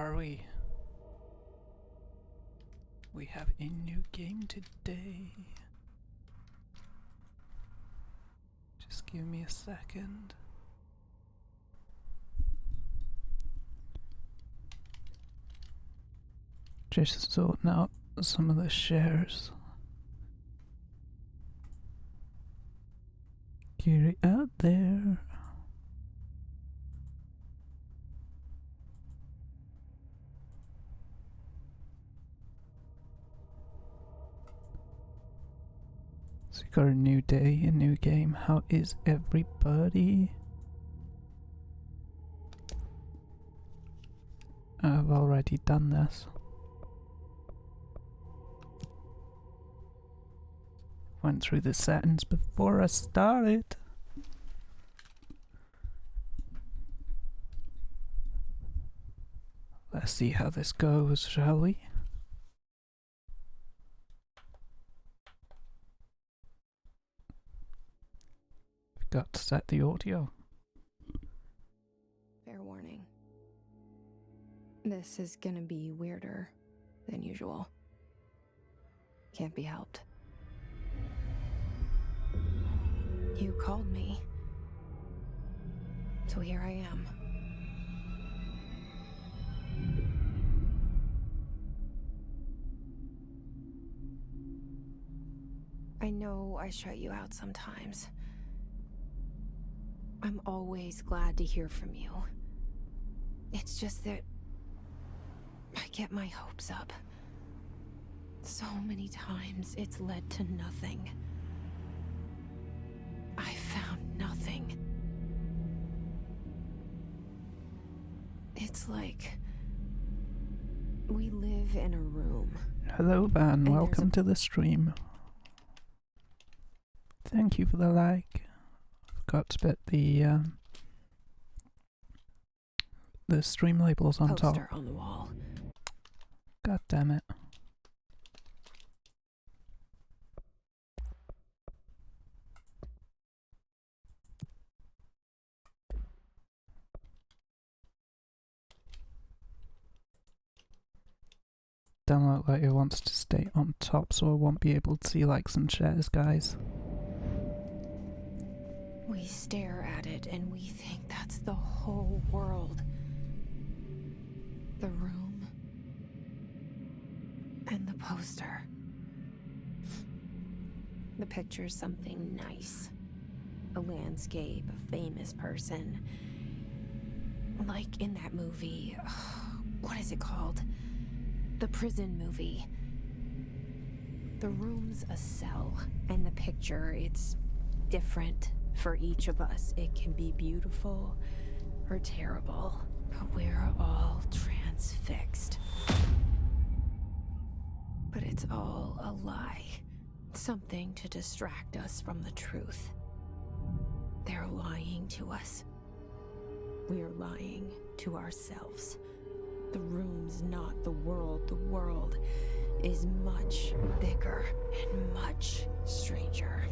are we? We have a new game today. Just give me a second. Just sorting out some of the shares. Get it out there. So we got a new day, a new game. How is everybody? I've already done this. Went through the settings before I started. Let's see how this goes, shall we? Got to set the audio. Fair warning. This is gonna be weirder than usual. Can't be helped. You called me. So here I am. I know I shut you out sometimes. I'm always glad to hear from you. It's just that I get my hopes up. So many times it's led to nothing. I found nothing. It's like we live in a room. Hello, Van. Welcome to the stream. Thank you for the like. Forgot to put the stream labels on top. Poster on the wall. God damn it. Doesn't look like it wants to stay on top, so I won't be able to see likes and shares, guys. We stare at it and we think that's the whole world. The room and the poster. The picture's something nice. A landscape, a famous person. Like in that movie, what is it called? The prison movie. The room's a cell, and the picture, it's different for each of us. It can be beautiful or terrible, but we're all transfixed. But it's all a lie. Something to distract us from the truth. They're lying to us. We're lying to ourselves. The room's not the world. The world is much bigger and much stranger.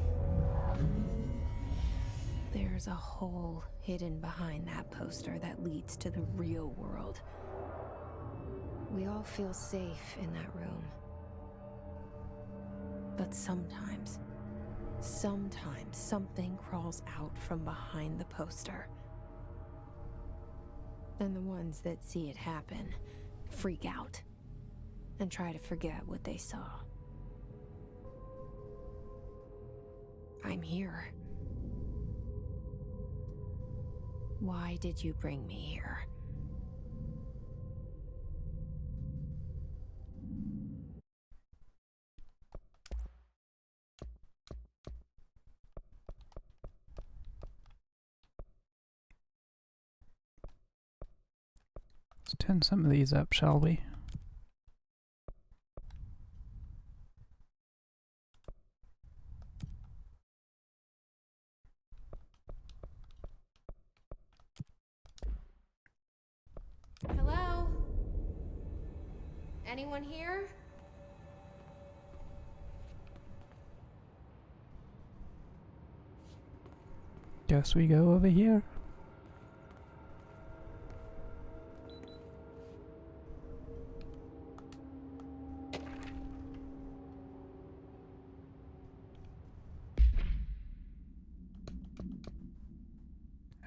There's a hole hidden behind that poster that leads to the real world. We all feel safe in that room. But sometimes something crawls out from behind the poster. And the ones that see it happen freak out and try to forget what they saw. I'm here. Why did you bring me here? Let's turn some of these up, shall we? Hello? Anyone here? Guess we go over here.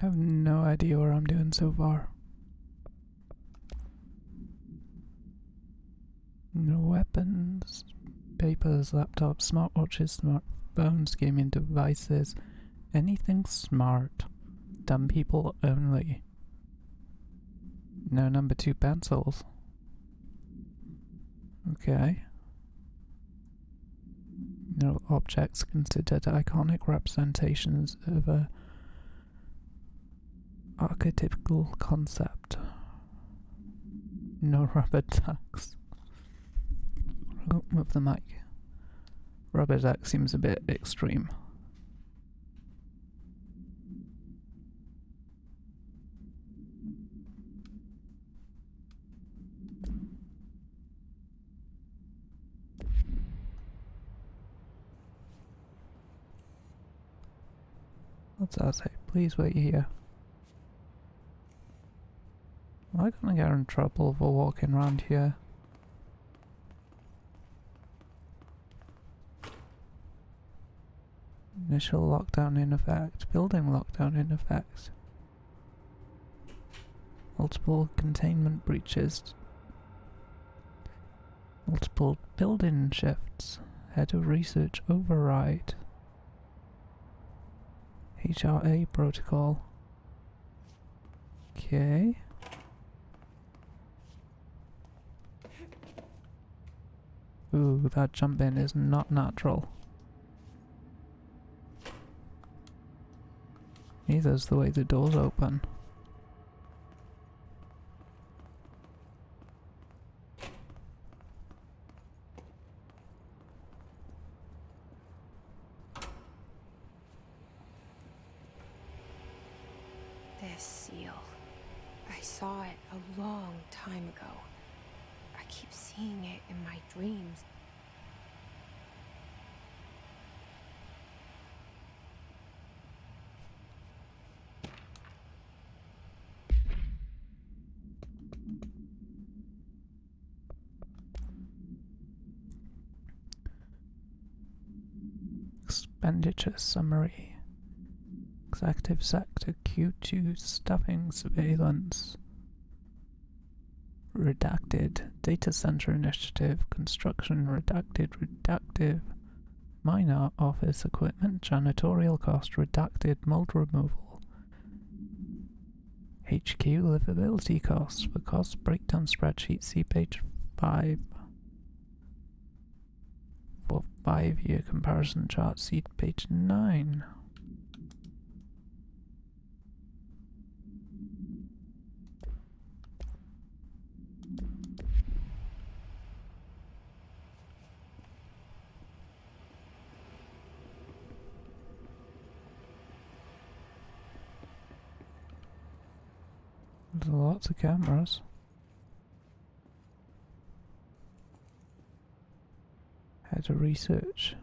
I have no idea what I'm doing so far. No weapons, papers, laptops, smartwatches, smartphones, gaming devices, anything smart. Dumb people only. No number 2 pencils. Okay. No objects considered iconic representations of a archetypical concept. No rubber ducks. Oh, move the mic. Rubber duck seems a bit extreme. What's that say? Please wait here. Am I gonna get in trouble for walking around here? Initial lockdown in effect. Building lockdown in effect. Multiple containment breaches. Multiple building shifts. Head of research override. HRA protocol. Okay. Ooh, that jump in is not natural. Neither's the way the doors open. This seal. I saw it a long time ago. I keep seeing it in my dreams. Expenditure summary. Executive Sector Q2 Stuffing Surveillance. Redacted. Data Center Initiative. Construction redacted. Redactive. Minor office equipment. Janitorial cost redacted. Mold removal. HQ livability costs. For cost breakdown spreadsheet, see page 5. For 5-year comparison chart, see page 9. There's lots of cameras. Head of research.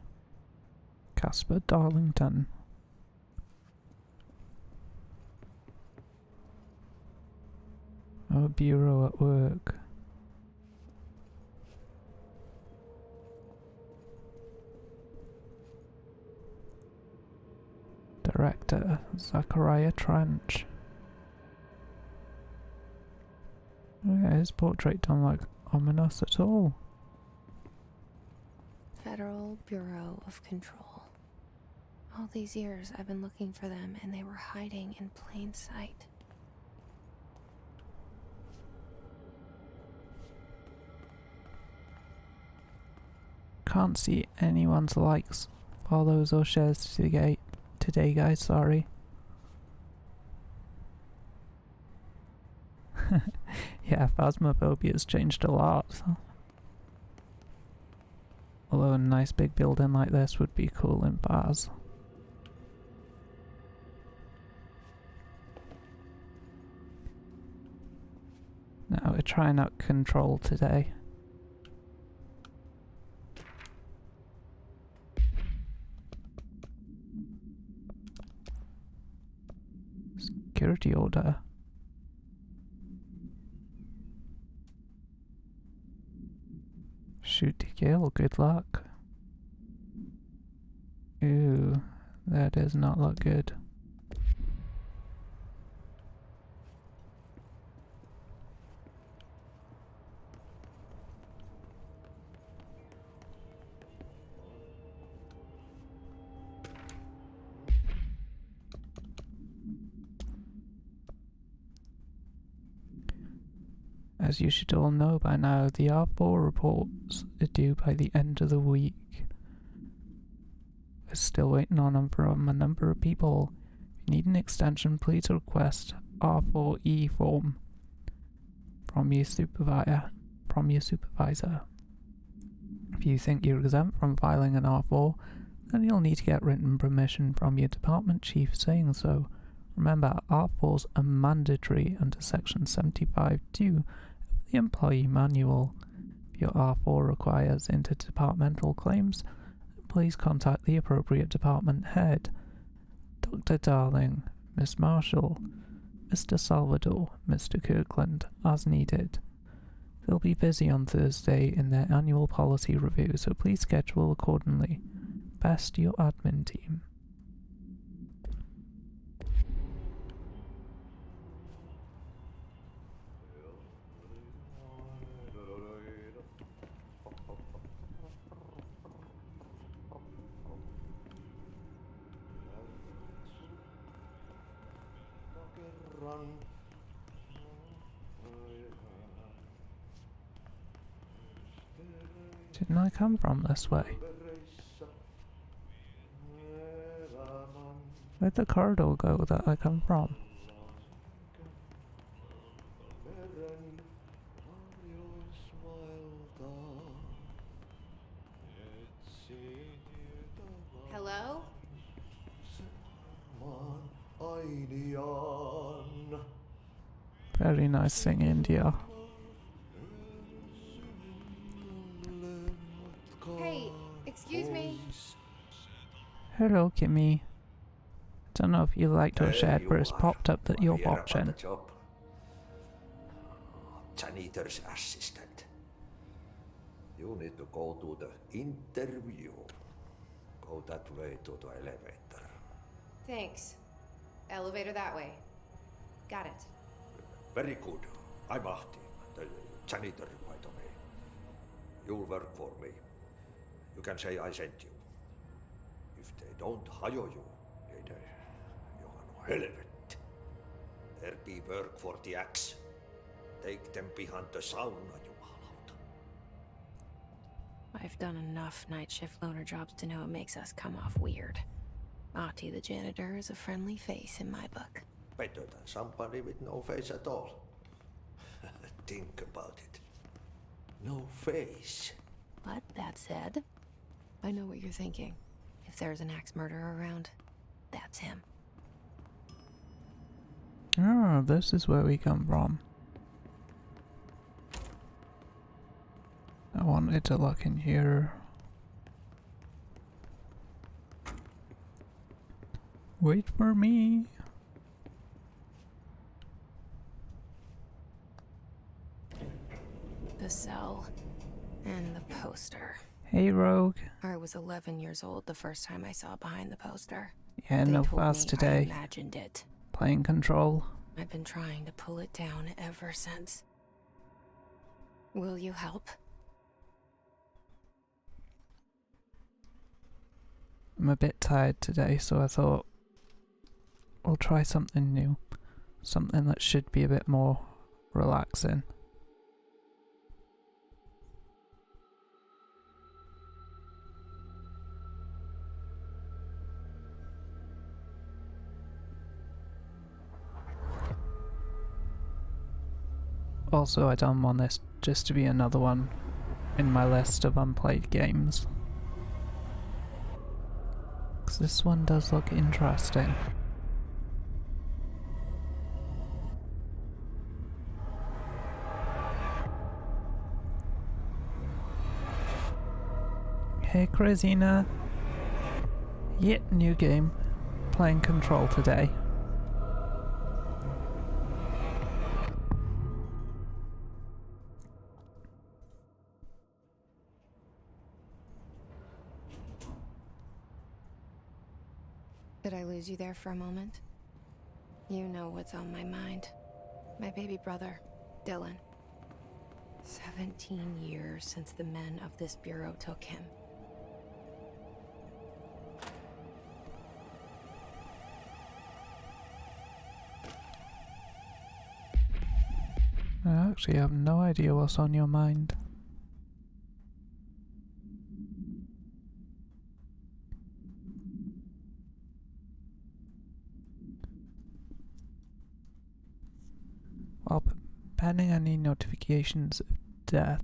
Casper Darlington. Oh, bureau at work. Director Zachariah Trench. Oh yeah, his portrait don't look ominous at all. Federal Bureau of Control. All these years I've been looking for them and they were hiding in plain sight. Can't see anyone's likes, follows or shares today guys, sorry. Yeah, phasmophobia's changed a lot. So. Although a nice big building like this would be cool in Phas. Now we're trying out control today. Security order. Shoot to kill, good luck. Ooh, that does not look good. As you should all know by now, the R4 reports are due by the end of the week. We're still waiting on them from a number of people. If you need an extension, please request R4E form from your supervisor. If you think you're exempt from filing an R4, then you'll need to get written permission from your department chief saying so. Remember, R4s are mandatory under Section 75(2) of the Employee Manual. If your R4 requires interdepartmental claims, please contact the appropriate department head. Dr. Darling, Miss Marshall, Mr. Salvador, Mr. Kirkland, as needed. They'll be busy on Thursday in their annual policy review, so please schedule accordingly. Best, your admin team. Didn't I come from this way? Where'd the corridor go that I come from? Hello? Very nice singing, dear. Hey, excuse me. Hello, Kimmy. Don't know if you liked our shed, but it's popped up that you're watching. Janitor's assistant. You need to go to the interview. Go that way to the elevator. Thanks. Elevator that way. Got it. Very good. I'm Ahti, the janitor, by the way. You'll work for me. You can say I sent you. If they don't hire you, then you're no helvet. There be work for the axe. Take them behind the sauna, jumalauta. I've done enough night shift loner jobs to know it makes us come off weird. Ahti the janitor is a friendly face in my book. Better than somebody with no face at all. Think about it. No face. But that said, I know what you're thinking. If there's an axe murderer around, that's him. Ah, this is where we come from. I wanted to look in here. Wait for me. The cell and the poster. Hey, Rogue. I was 11 years old the first time I saw behind the poster. Yeah, They no told fast me today. I imagined it. Playing Control. I've been trying to pull it down ever since. Will you help? I'm a bit tired today, so I thought we'll try something new. Something that should be a bit more relaxing. Also, I don't want this just to be another one in my list of unplayed games. 'Cause this one does look interesting. Hey, Crazina. Yet new game. Playing Control today. Did I lose you there for a moment? You know what's on my mind. My baby brother, Dylan. 17 years since the men of this bureau took him. actually have no idea what's on your mind. While pending any notifications of death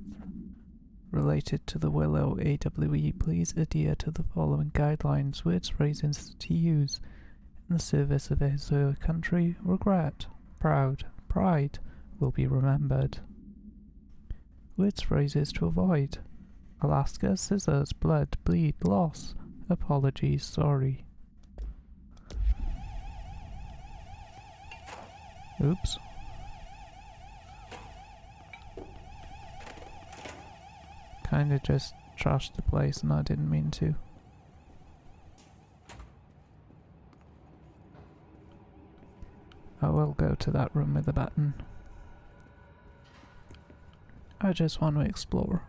related to the Willow AWE, please adhere to the following guidelines, words, phrases to use in the service of his or her country. Regret, proud, pride will be remembered. Words, phrases to avoid: Alaska, scissors, blood, bleed, loss, apologies, sorry. Oops. Kinda just trashed the place and I didn't mean to. I will go to that room with the button. I just want to explore.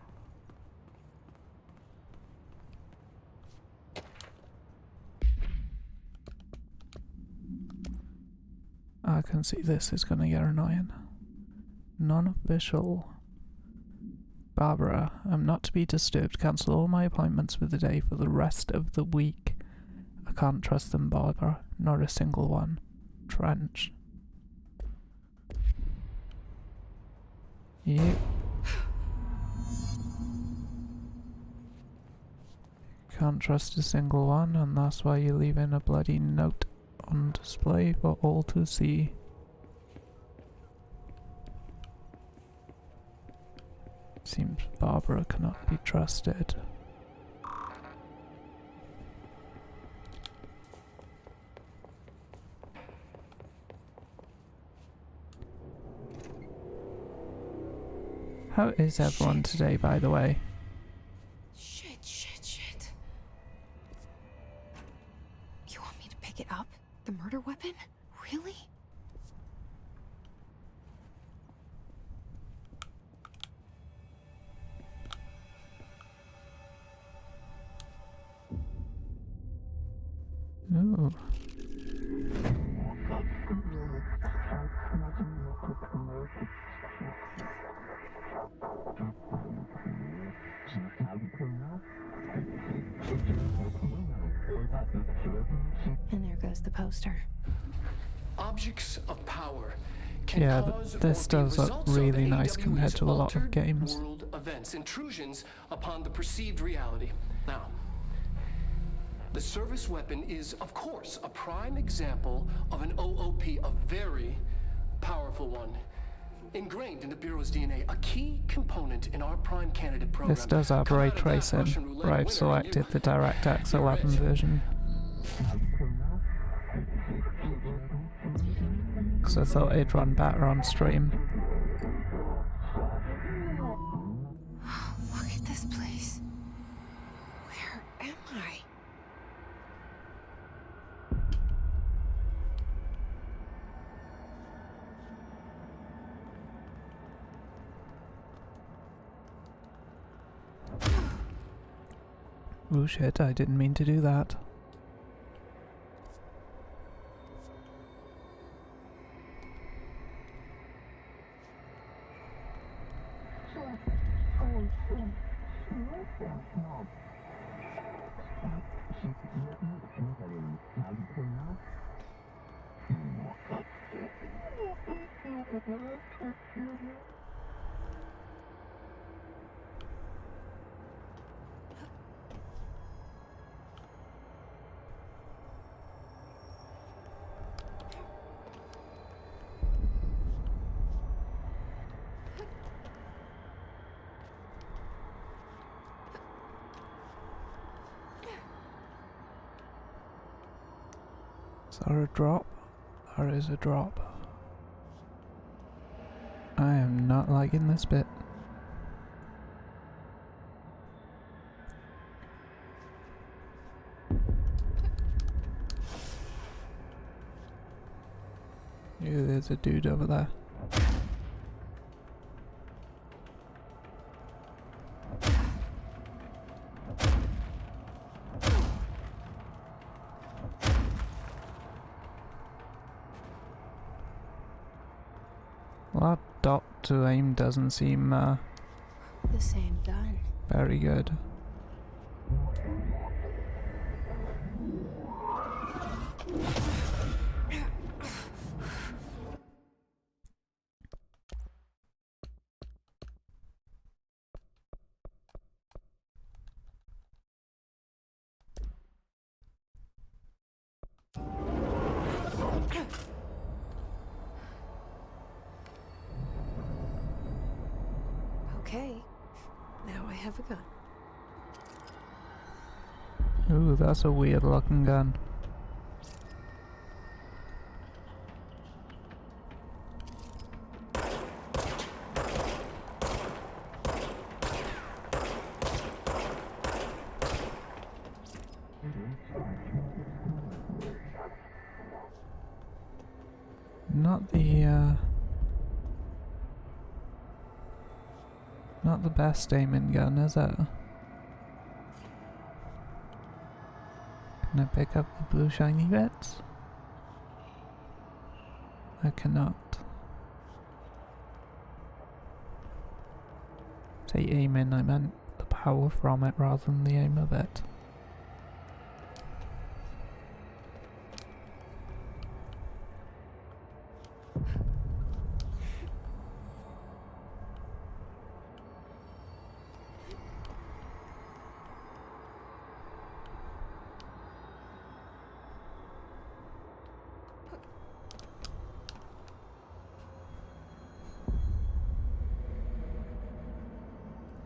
I can see this is gonna get annoying. Non-official. Barbara, I'm not to be disturbed. Cancel all my appointments for the day for the rest of the week. I can't trust them, Barbara. Not a single one. Trench. You can't trust a single one, and that's why you're leaving a bloody note on display for all to see. Seems Barbara cannot be trusted. How is everyone today, by the way? Shit. You want me to pick it up? The murder weapon? Really? Ooh. And there goes the poster. Objects of power can Yeah, cause this or be does look results of really nice AWE's compared to a lot of altered games. world events, intrusions upon the perceived reality. Now, the service weapon is, of course, a prime example of an OOP, a very powerful one. Ingrained in the Bureau's DNA, a key component in our prime candidate program. This does have Come ray out of that tracing, Russian roulette but I've winner, selected you- the DirectX 11 You're it. version. Because I thought it'd run better on stream. Look at this place. Where am I? Oh shit, I didn't mean to do that. Is there a drop? There is a drop. I am not liking this bit. Yeah, there's a dude over there. Well, that dot to aim doesn't seem The same gun. very good. Okay, now I have a gun. Ooh, that's a weird looking gun. Not the best aiming gun, is it? Can I pick up the blue shiny bits? I cannot. Say aiming, I meant the power from it rather than the aim of it.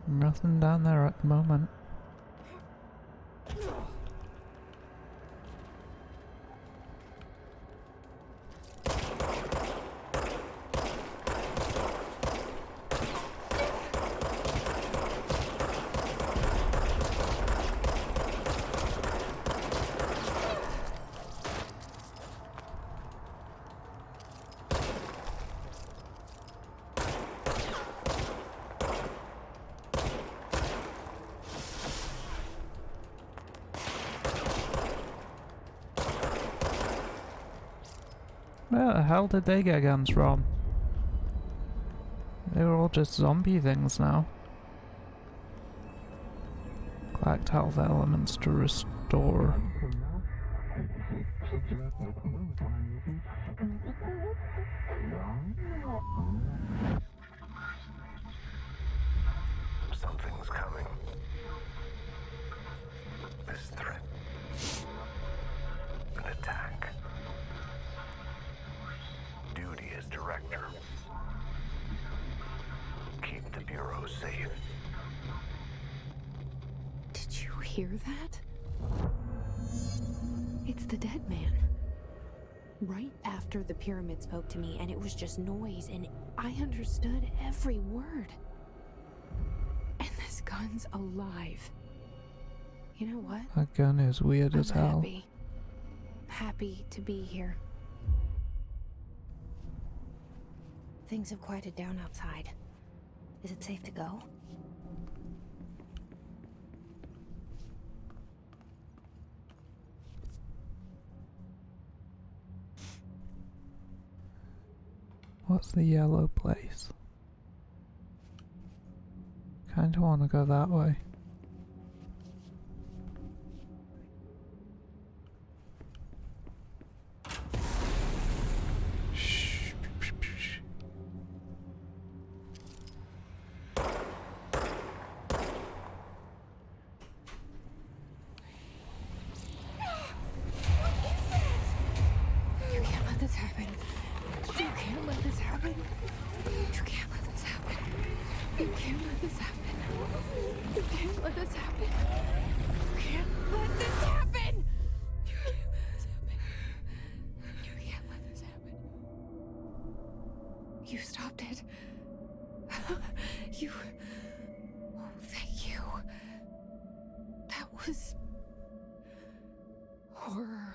Nothing down there at the moment. Where the hell did they get guns from? They were all just zombie things now. Collect health elements to restore. Something's coming. This threat. An attack. Duty as director. Keep the Bureau safe. Did you hear that? It's the dead man. Right after the pyramid spoke to me, and it was just noise, and I understood every word. And this gun's alive. You know what? That gun is weird as hell. Happy. Happy to be here. Things have quieted down outside. Is it safe to go? What's the yellow place? Kinda wanna go that way. Shh. You can't let this happen. You can't let this happen. You can't let this happen. You can't let this happen. You can't let this happen. You can't let this happen. You can't let this happen. You can't let this happen. You stopped it. You. Oh, thank you. That was horror.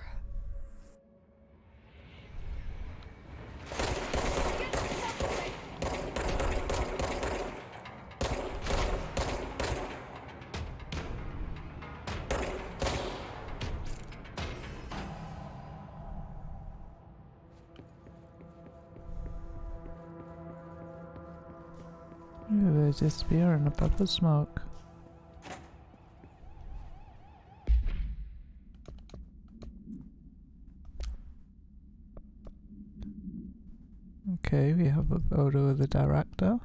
They disappear in a puff of smoke. Okay, we have a photo of the director.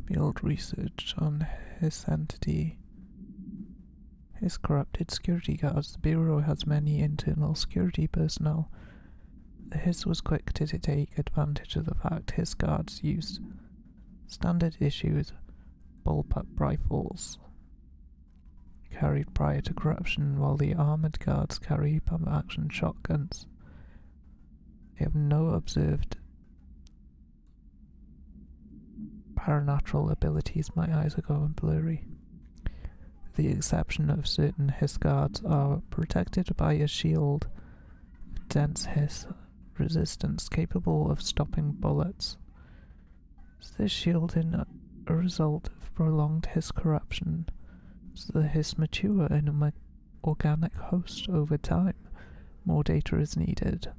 Field research on his entity. His corrupted security guards. The Bureau has many internal security personnel. His was quick to take advantage of the fact his guards used standard issues bullpup rifles carried prior to corruption, while the armoured guards carry pump-action shotguns. They have no observed paranatural abilities. My eyes are going blurry. With the exception of certain hiss guards are protected by a shield of dense hiss resistance capable of stopping bullets. Is this shield a result of prolonged hiss corruption? Does the hiss mature in an organic host over time? More data is needed.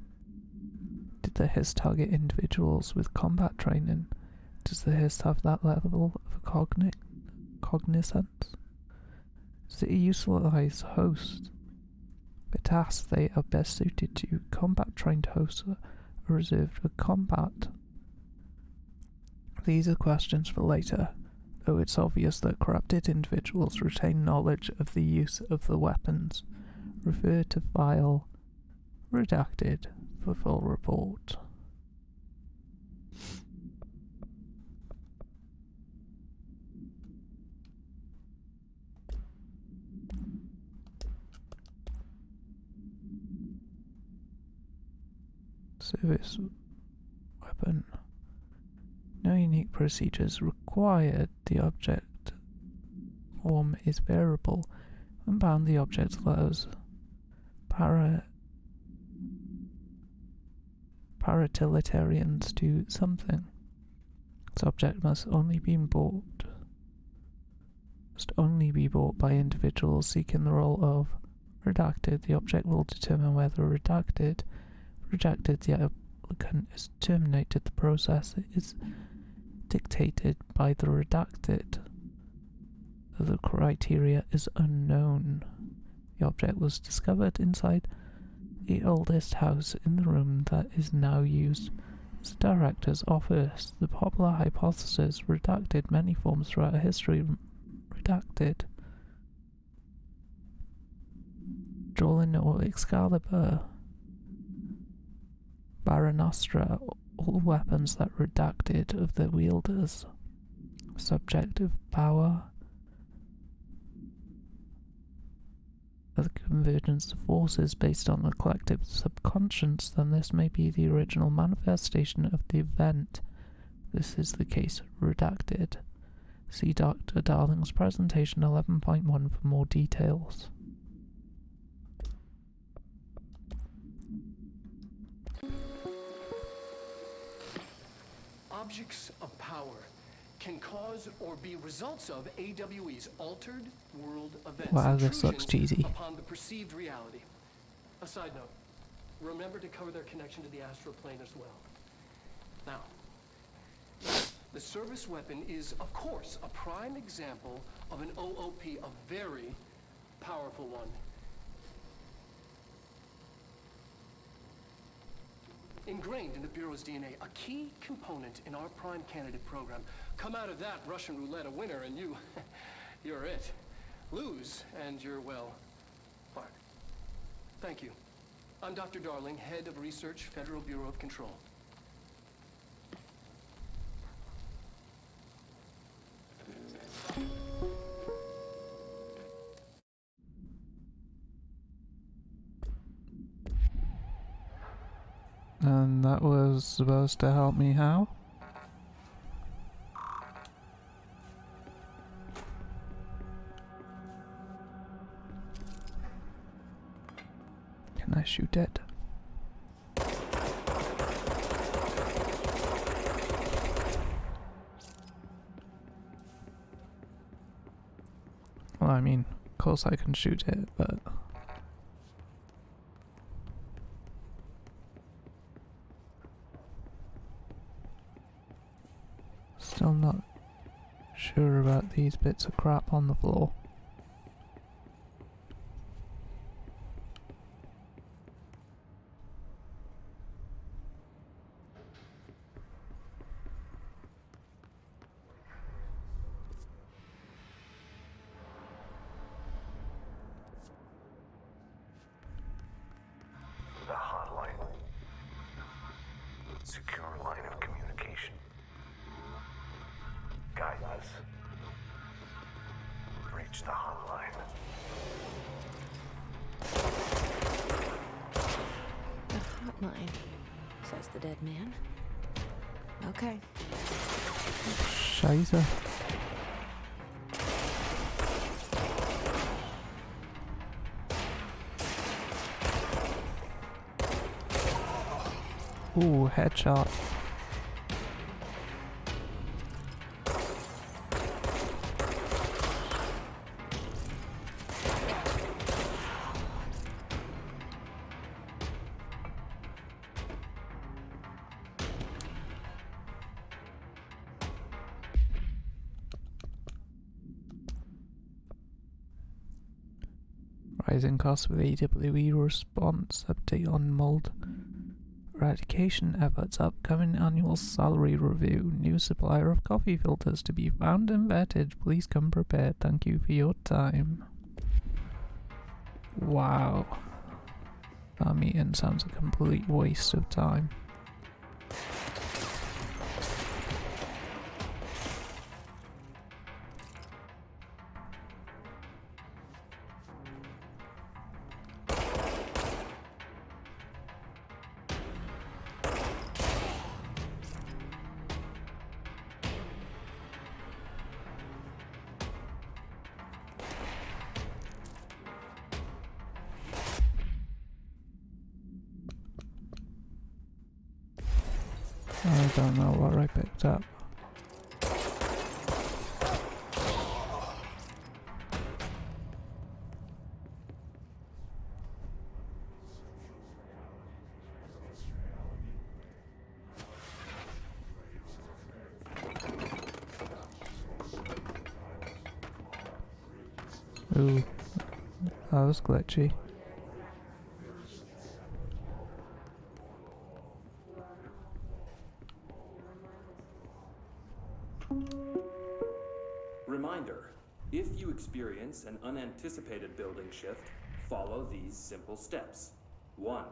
Did the hiss target individuals with combat training? Does the hiss have that level of cognizance? Does it utilize hosts? For tasks they are best suited to, combat-trained hosts are reserved for combat. These are questions for later, though it's obvious that corrupted individuals retain knowledge of the use of the weapons. Refer to file redacted for full report. Service weapon. No unique procedures required. The object form is variable. When bound, the object allows paratiliterians to something. This object must only be bought by individuals seeking the role of redacted. The object will determine whether rejected the applicant is terminated. The process is dictated by the redacted. The criteria is unknown. The object was discovered inside the oldest house in the room that is now used as the director's office. The popular hypothesis redacted many forms throughout history. Redacted. Jolin or Excalibur. Baronostra, all weapons that redacted of their wielders. Subjective power. The convergence of forces based on the collective subconscious, then this may be the original manifestation of the event. This is the case. Redacted. See Dr. Darling's presentation 11.1 for more details. Objects of power can cause or be results of AWE's altered world events. Wow, this looks cheesy. Upon the perceived reality. A side note, remember to cover their connection to the astral plane as well. Now, the service weapon is, of course, a prime example of an OOP, a very powerful one. Ingrained in the Bureau's DNA, a key component in our prime candidate program. Come out of that Russian roulette a winner and you're it. Lose and you're, well, fired. Thank you. I'm Dr. Darling, Head of Research, Federal Bureau of Control. And that was supposed to help me how? Can I shoot it? Well, I mean, of course I can shoot it, but... Still not sure about these bits of crap on the floor. The hotline. Secure line of communication. Guidance. Reach the hotline. The hotline, says the dead man. Okay. Scheiße. Ooh, headshot. Rising costs with AWE response update on mold eradication efforts, upcoming annual salary review, new supplier of coffee filters to be found and vetted. Please come prepared. Thank you for your time. Wow. That meeting sounds a complete waste of time. I don't know what I picked up. Ooh, that was glitchy. Reminder, if you experience an unanticipated building shift, follow these simple steps. 1.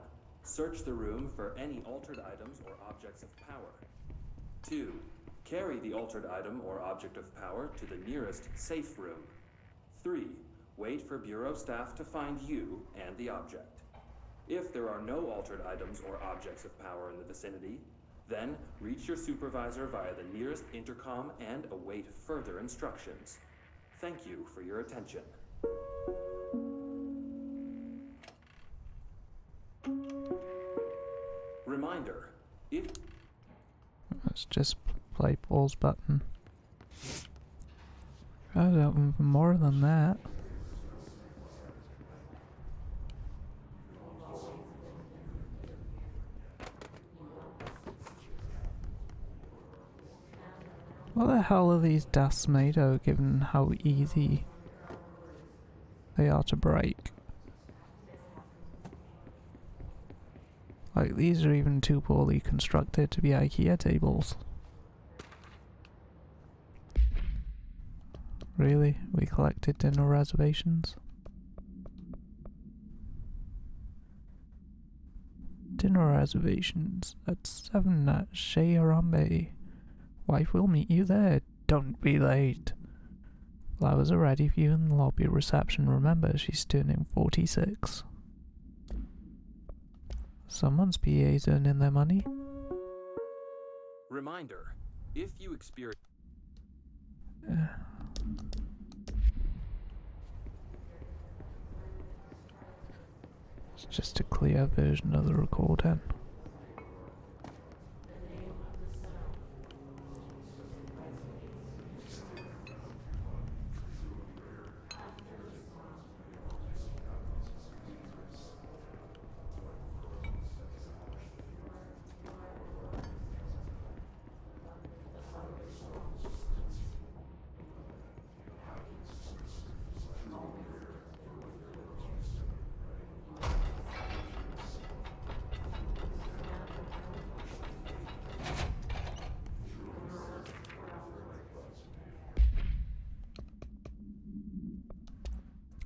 Search the room for any altered items or objects of power. 2. Carry the altered item or object of power to the nearest safe room. 3. Wait for Bureau staff to find you and the object. If there are no altered items or objects of power in the vicinity, then reach your supervisor via the nearest intercom and await further instructions. Thank you for your attention. Reminder, if... Let's just play pause button. I don't even more than that. What the hell are these desks made of, given how easy they are to break? Like, these are even too poorly constructed to be IKEA tables. Really? We collected dinner reservations? Dinner reservations at 7 at Chez Harambe. Wife will meet you there. Don't be late. Flowers are ready for you in the lobby reception. Remember, she's turning 46. Someone's PA's earning their money. Reminder, if you experience... It's just a clear version of the recording.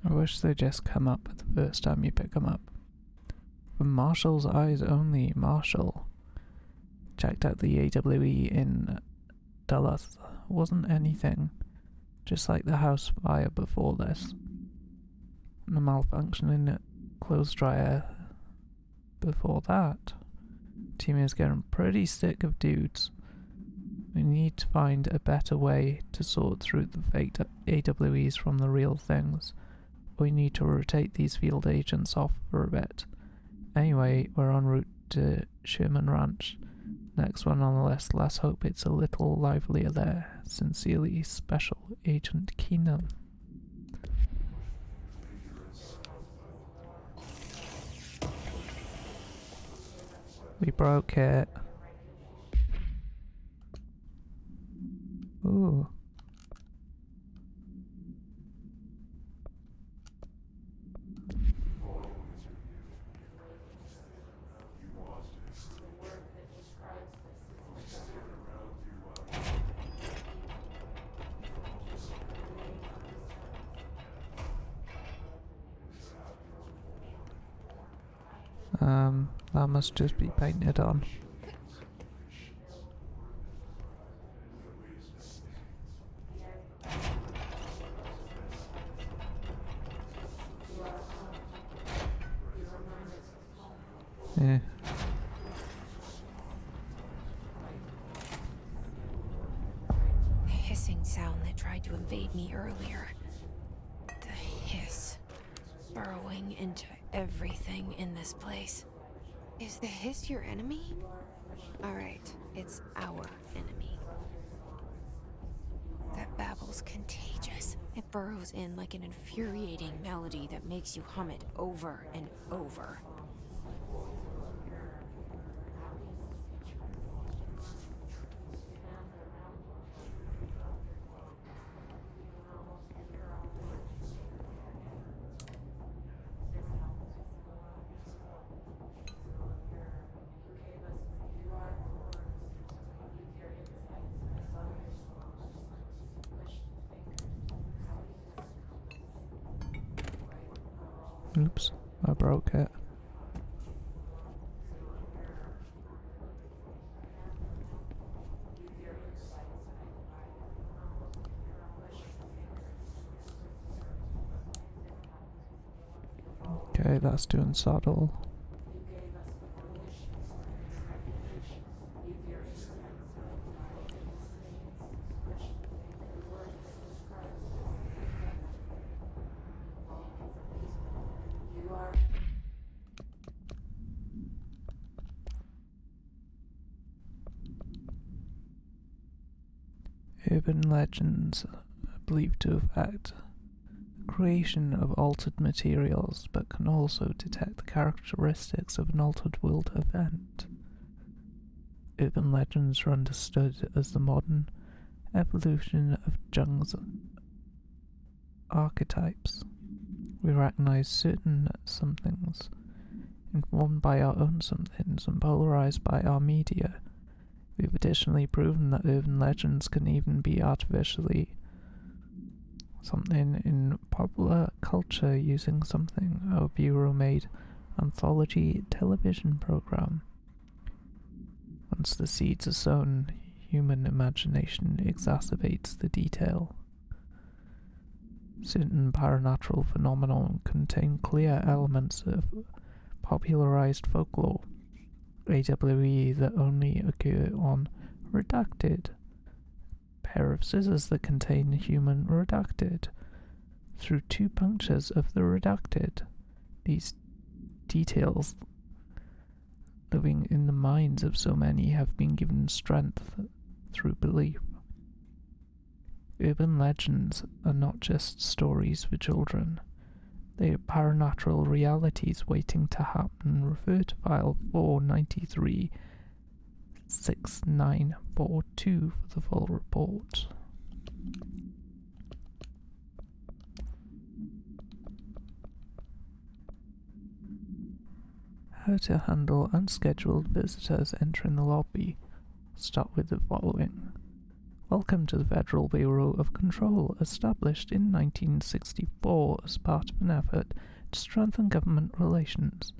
I wish they just come up the first time you pick them up. For Marshall's eyes only, Marshall checked out the AWE in Dallas. Wasn't anything, just like the house fire before this. And the malfunctioning clothes dryer before that. Team is getting pretty sick of dudes. We need to find a better way to sort through the fake AWEs from the real things. We need to rotate these field agents off for a bit. Anyway, we're en route to Sherman Ranch. Next one on the list. Let's hope it's a little livelier there. Sincerely, Special Agent Keenan. We broke it. Ooh. That must just be painted on. Yeah. The hissing sound that tried to invade me earlier. The hiss. Burrowing into everything in this place. Is the hiss your enemy? Alright, it's our enemy. That babble's contagious. It burrows in like an infuriating melody that makes you hum it over and over. Oops, I broke it. Okay, that's doing subtle. Urban legends are believed to affect the creation of altered materials, but can also detect the characteristics of an altered world event. Urban legends are understood as the modern evolution of Jung's archetypes. We recognize certain somethings, informed by our own somethings and polarized by our media. We've additionally proven that urban legends can even be artificially something in popular culture using something our bureau-made anthology television program. Once the seeds are sown, human imagination exacerbates the detail. Certain paranatural phenomena contain clear elements of popularized folklore, AWE that only occur on redacted. Pair of scissors that contain human redacted. Through 2 punctures of the redacted. These details living in the minds of so many have been given strength through belief. Urban legends are not just stories for children. They are paranatural realities waiting to happen. Refer to file 493-6942 for the full report. How to handle unscheduled visitors entering the lobby. Start with the following. Welcome to the Federal Bureau of Control, established in 1964 as part of an effort to strengthen government relations.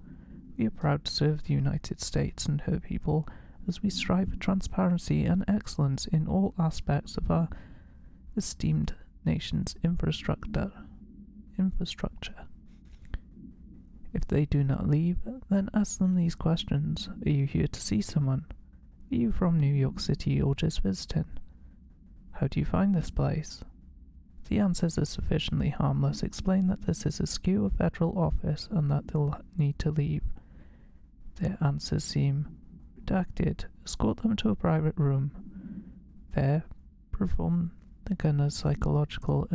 We are proud to serve the United States and her people as we strive for transparency and excellence in all aspects of our esteemed nation's infrastructure. If they do not leave, then ask them these questions. Are you here to see someone? Are you from New York City or just visiting? How do you find this place? If the answers are sufficiently harmless, explain that this is a secure federal office and that they'll need to leave. If their answers seem redacted, escort them to a private room. There, perform the gunner's psychological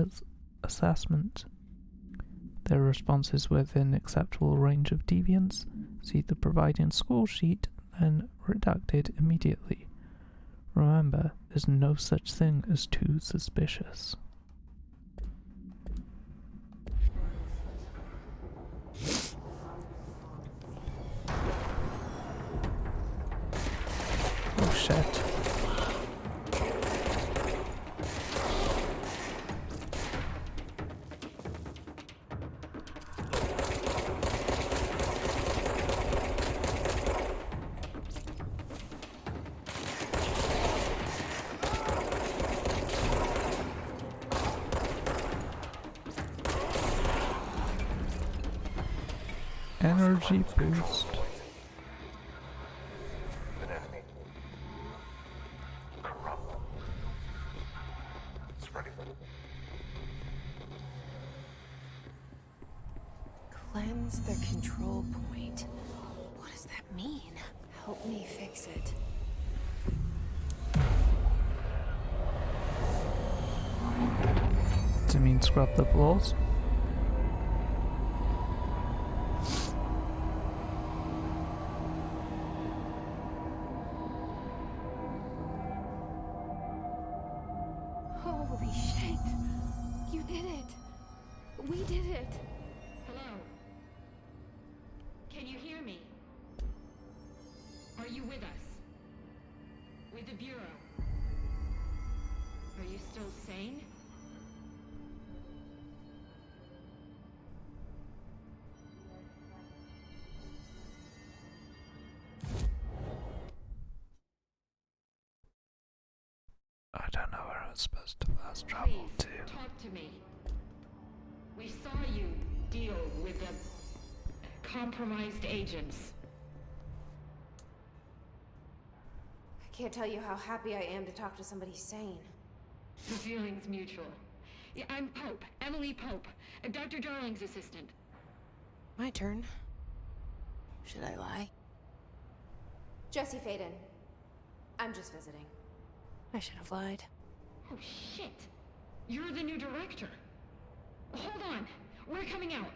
assessment. Their responses within acceptable range of deviance, see the providing score sheet, then redacted immediately. Remember, there's no such thing as too suspicious. Oh shit. Energy boost. An enemy. Corrupt. Spreading. Cleanse the control point. What does that mean? Help me fix it. Does it mean scrub the floors? Holy shit! You did it! We did it! Hello? Can you hear me? Are you with us? With the Bureau? Are you still sane? I don't know where I'm supposed to fast travel Please, to. talk to me. We saw you deal with the compromised agents. I can't tell you how happy I am to talk to somebody sane. The feeling's mutual. Yeah, I'm Pope, Emily Pope, Dr. Darling's assistant. My turn. Should I lie? Jesse Faden. I'm just visiting. I should have lied. Oh, shit. You're the new director. Hold on. We're coming out.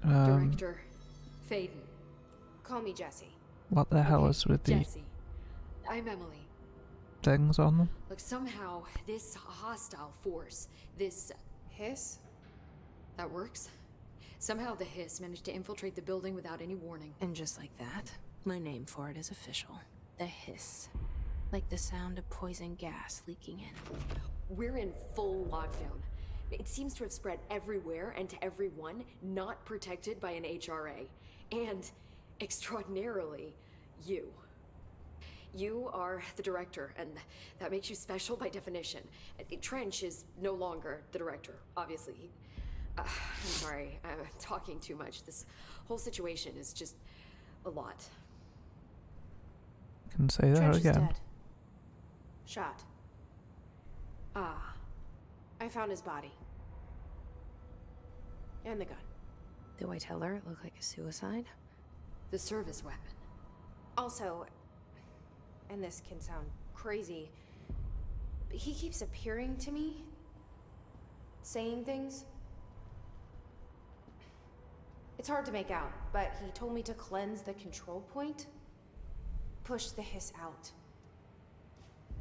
Director Faden. Call me Jesse. What the hell Okay, is with the Jesse. I'm Emily. things on them? Look, somehow this hostile force, this Hiss? that works. Somehow the hiss managed to infiltrate the building without any warning. And just like that, my name for it is official. The hiss. Like the sound of poison gas leaking in. We're in full lockdown. It seems to have spread everywhere and to everyone not protected by an HRA. And, extraordinarily, you. You are the director, and that makes you special by definition. Trench is no longer the director, obviously. I'm sorry, I'm talking too much. This whole situation is just a lot. Can say that Trench is again. dead. Shot. Ah, I found his body. And the gun. Do I tell her it looked like a suicide? the service weapon. Also, and this can sound crazy, but he keeps appearing to me, saying things. It's hard to make out, but he told me to cleanse the control point, push the hiss out.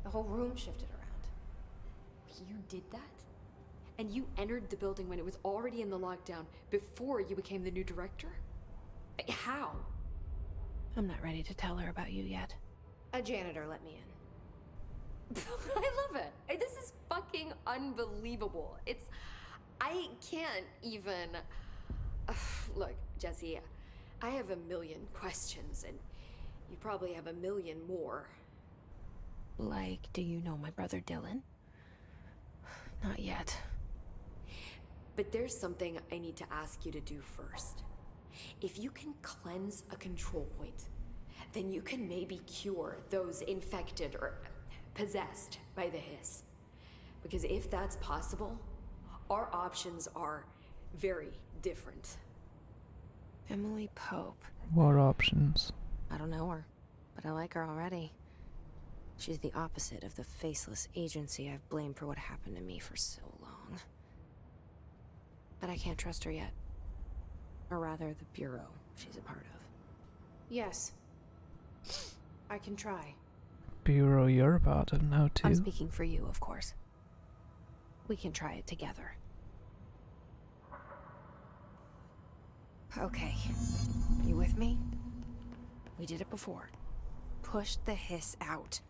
The whole room shifted around. You did that? And you entered the building when it was already in the lockdown before you became the new director? How? I'm not ready to tell her about you yet. A janitor let me in. I love it. This is fucking unbelievable. I can't even... Look, Jesse, I have a million questions, and you probably have a million more. Like, do you know my brother Dylan? Not yet. But there's something I need to ask you to do first. If you can cleanse a control point, then you can maybe cure those infected or possessed by the hiss. Because if that's possible, our options are very different. Emily Pope. What options? I don't know her, but I like her already. She's the opposite of the faceless agency I've blamed for what happened to me for so long. But I can't trust her yet. Or rather, the Bureau she's a part of. Yes. I can try. Bureau you're a part of now too. I'm speaking for you, of course. We can try it together. Okay. You with me? We did it before. Push the hiss out.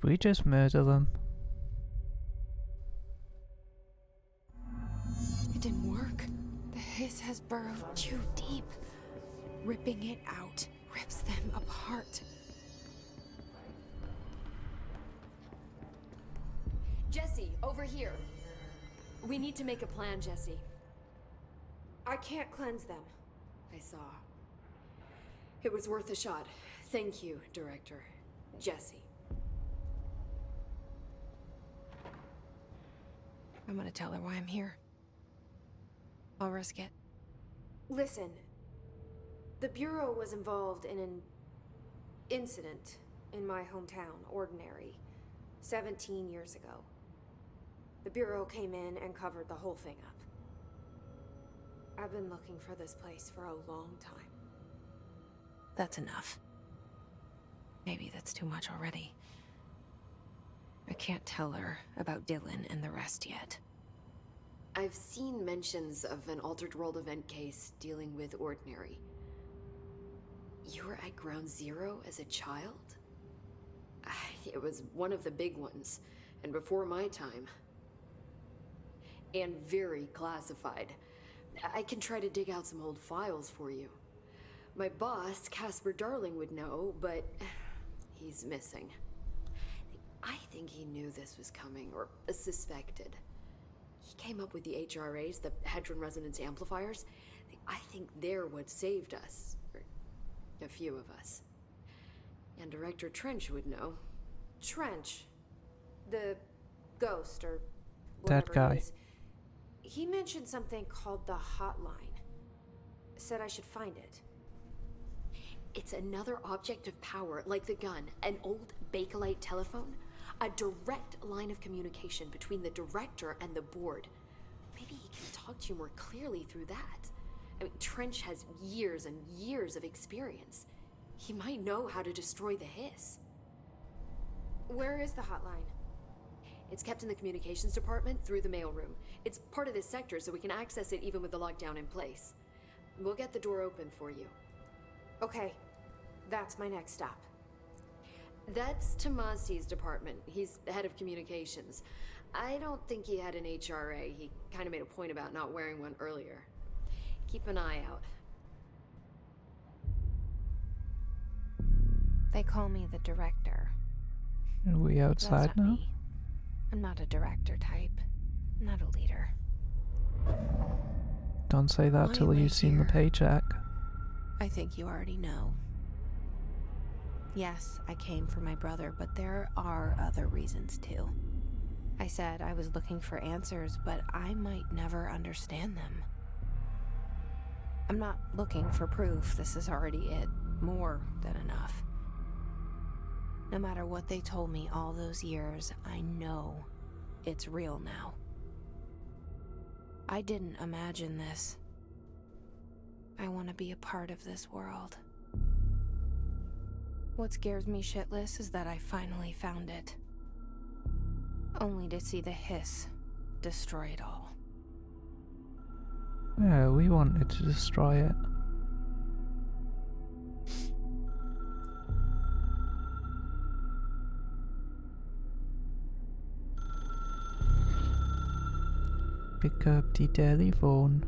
We just murder them. It didn't work. The hiss has burrowed too deep. Ripping it out rips them apart. Jesse, over here. We need to make a plan, Jesse. I can't cleanse them. I saw. It was worth a shot. Thank you, Director. Jesse. I'm gonna tell her why I'm here. I'll risk it. Listen. The Bureau was involved in an incident in my hometown, Ordinary, 17 years ago. The Bureau came in and covered the whole thing up. I've been looking for this place for a long time. That's enough. Maybe that's too much already. I can't tell her about Dylan and the rest yet. I've seen mentions of an Altered World event case dealing with Ordinary. You were at Ground Zero as a child? It was one of the big ones, and before my time. And very classified. I can try to dig out some old files for you. My boss, Casper Darling, would know, but he's missing. I think he knew this was coming, or suspected. He came up with the HRAs, the Hadron Resonance Amplifiers. I think they're what saved us. Or a few of us. And Director Trench would know. Trench? The ghost, or whatever That guy. it is. He mentioned something called the Hotline. Said I should find it. It's another object of power, like the gun, an old Bakelite telephone. A direct line of communication between the director and the board. Maybe he can talk to you more clearly through that. I mean, Trench has years and years of experience. He might know how to destroy the hiss. Where is the hotline? It's kept in the communications department through the mailroom. It's part of this sector, so we can access it even with the lockdown in place. We'll get the door open for you. Okay, that's my next stop. That's Tomasi's department. He's the head of communications. I don't think he had an HRA. He kind of made a point about not wearing one earlier. Keep an eye out. They call me the director. Are we outside That's not now? me. I'm not a director type. I'm not a leader. Don't say that Why till am I you've seen the here? paycheck. I think you already know. Yes, I came for my brother, but there are other reasons too. I said I was looking for answers, but I might never understand them. I'm not looking for proof. This is already it. More than enough. No matter what they told me all those years, I know it's real now. I didn't imagine this. I want to be a part of this world. What scares me shitless is that I finally found it. Only to see the hiss destroy it all. Yeah, we wanted to destroy it. Pick up the telephone.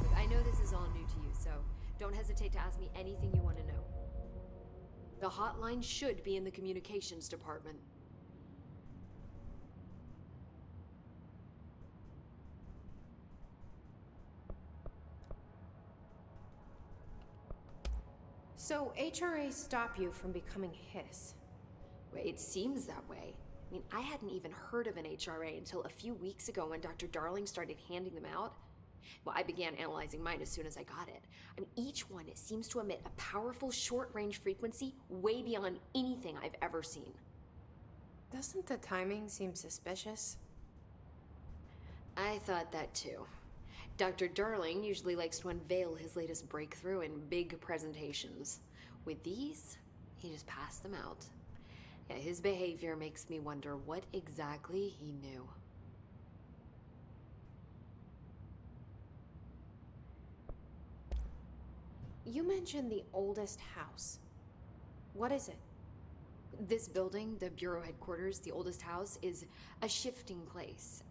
Look, I know this is all new to you, so don't hesitate to ask me anything you want to know. The hotline should be in the communications department. So HRA stop you from becoming Hiss? Well, it seems that way. I mean, I hadn't even heard of an HRA until a few weeks ago when Dr. Darling started handing them out. Well, I began analyzing mine as soon as I got it. I mean, each one seems to emit a powerful short-range frequency way beyond anything I've ever seen. Doesn't the timing seem suspicious? I thought that too. Dr. Darling usually likes to unveil his latest breakthrough in big presentations. With these, he just passed them out. Yeah, his behavior makes me wonder what exactly he knew. You mentioned the oldest house. What is it? This building, the Bureau headquarters, the oldest house, is a shifting place.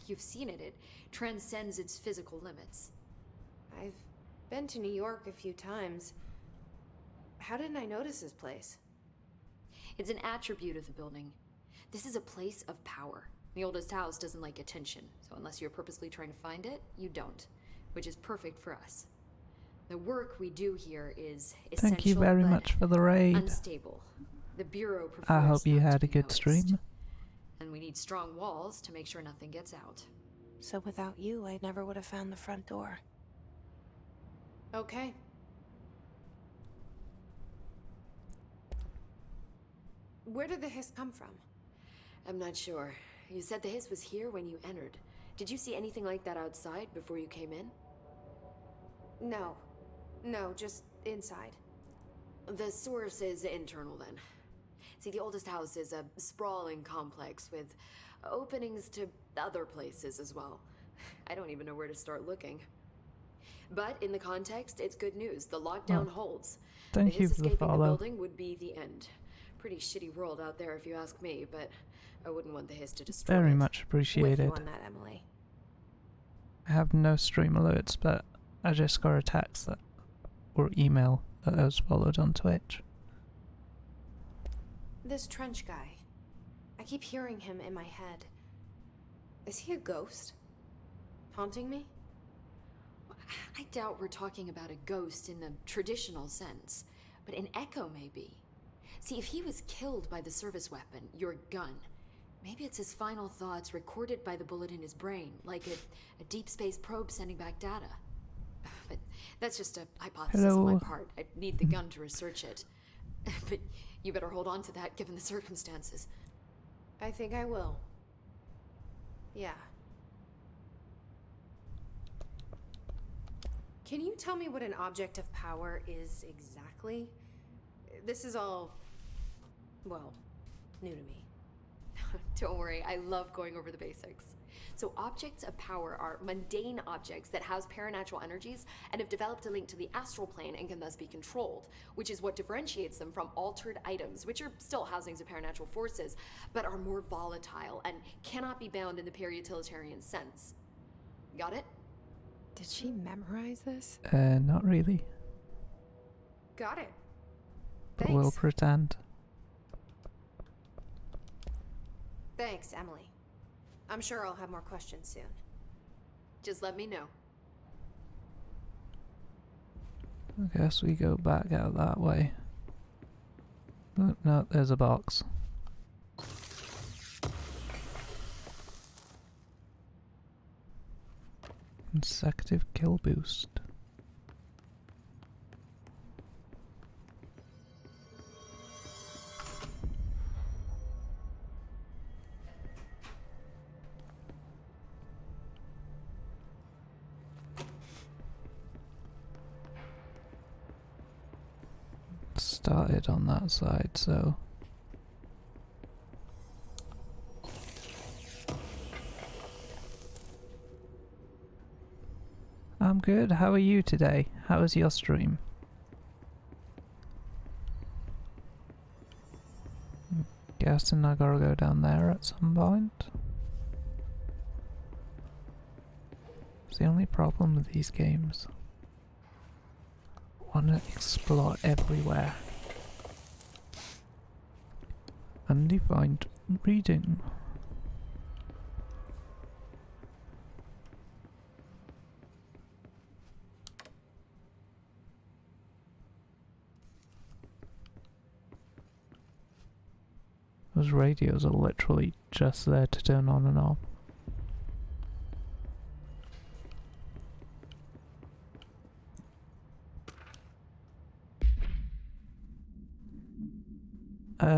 You've seen it. It transcends its physical limits. I've been to New York a few times. How didn't I notice this place? It's an attribute of the building. This is a place of power. The oldest house doesn't like attention, so unless you're purposely trying to find it, you don't, which is perfect for us. The work we do here is essential, Thank you very much for the raid. Unstable. The Bureau prefers I hope you not had to a be good noticed. stream. And we need strong walls to make sure nothing gets out. So without you, I never would have found the front door. Okay. Where did the hiss come from? I'm not sure. You said the hiss was here when you entered. Did you see anything like that outside before you came in? No. No, just inside. The source is internal then. See, the oldest house is a sprawling complex with openings to other places as well. I don't even know where to start looking. But in the context, it's good news. The lockdown holds. Thank the you hiss for the escaping the follow. building would be the end. Pretty shitty world out there if you ask me, but I wouldn't want the hiss to destroy Very it. much With appreciated. you on that, Emily. I have no stream alerts, but I just got a text that, or email that I was followed on Twitch. This trench guy. I keep hearing him in my head. Is he a ghost? Haunting me? I doubt we're talking about a ghost in the traditional sense, but an echo maybe. See, if he was killed by the service weapon, your gun, maybe it's his final thoughts recorded by the bullet in his brain, like a deep space probe sending back data. But that's just a hypothesis on my Hello. part. I'd need the gun to research it. But you better hold on to that given the circumstances. I think I will. Yeah. Can you tell me what an object of power is exactly? This is all, well, new to me. Don't worry, I love going over the basics. So objects of power are mundane objects that house paranatural energies and have developed a link to the astral plane and can thus be controlled, which is what differentiates them from altered items, which are still housings of paranatural forces, but are more volatile and cannot be bound in the peri-utilitarian sense. Got it? Did she memorize this? Not really, Got it. but Thanks. we'll pretend. Thanks, Emily. I'm sure I'll have more questions soon. Just let me know. I guess we go back out that way. Oh, no, there's a box. Consecutive kill boost. Started on that side, so I'm good. How are you today? How was your stream? Guessing I gotta go down there at some point. It's the only problem with these games. I wanna explore everywhere. Undefined reading. Those radios are literally just there to turn on and off.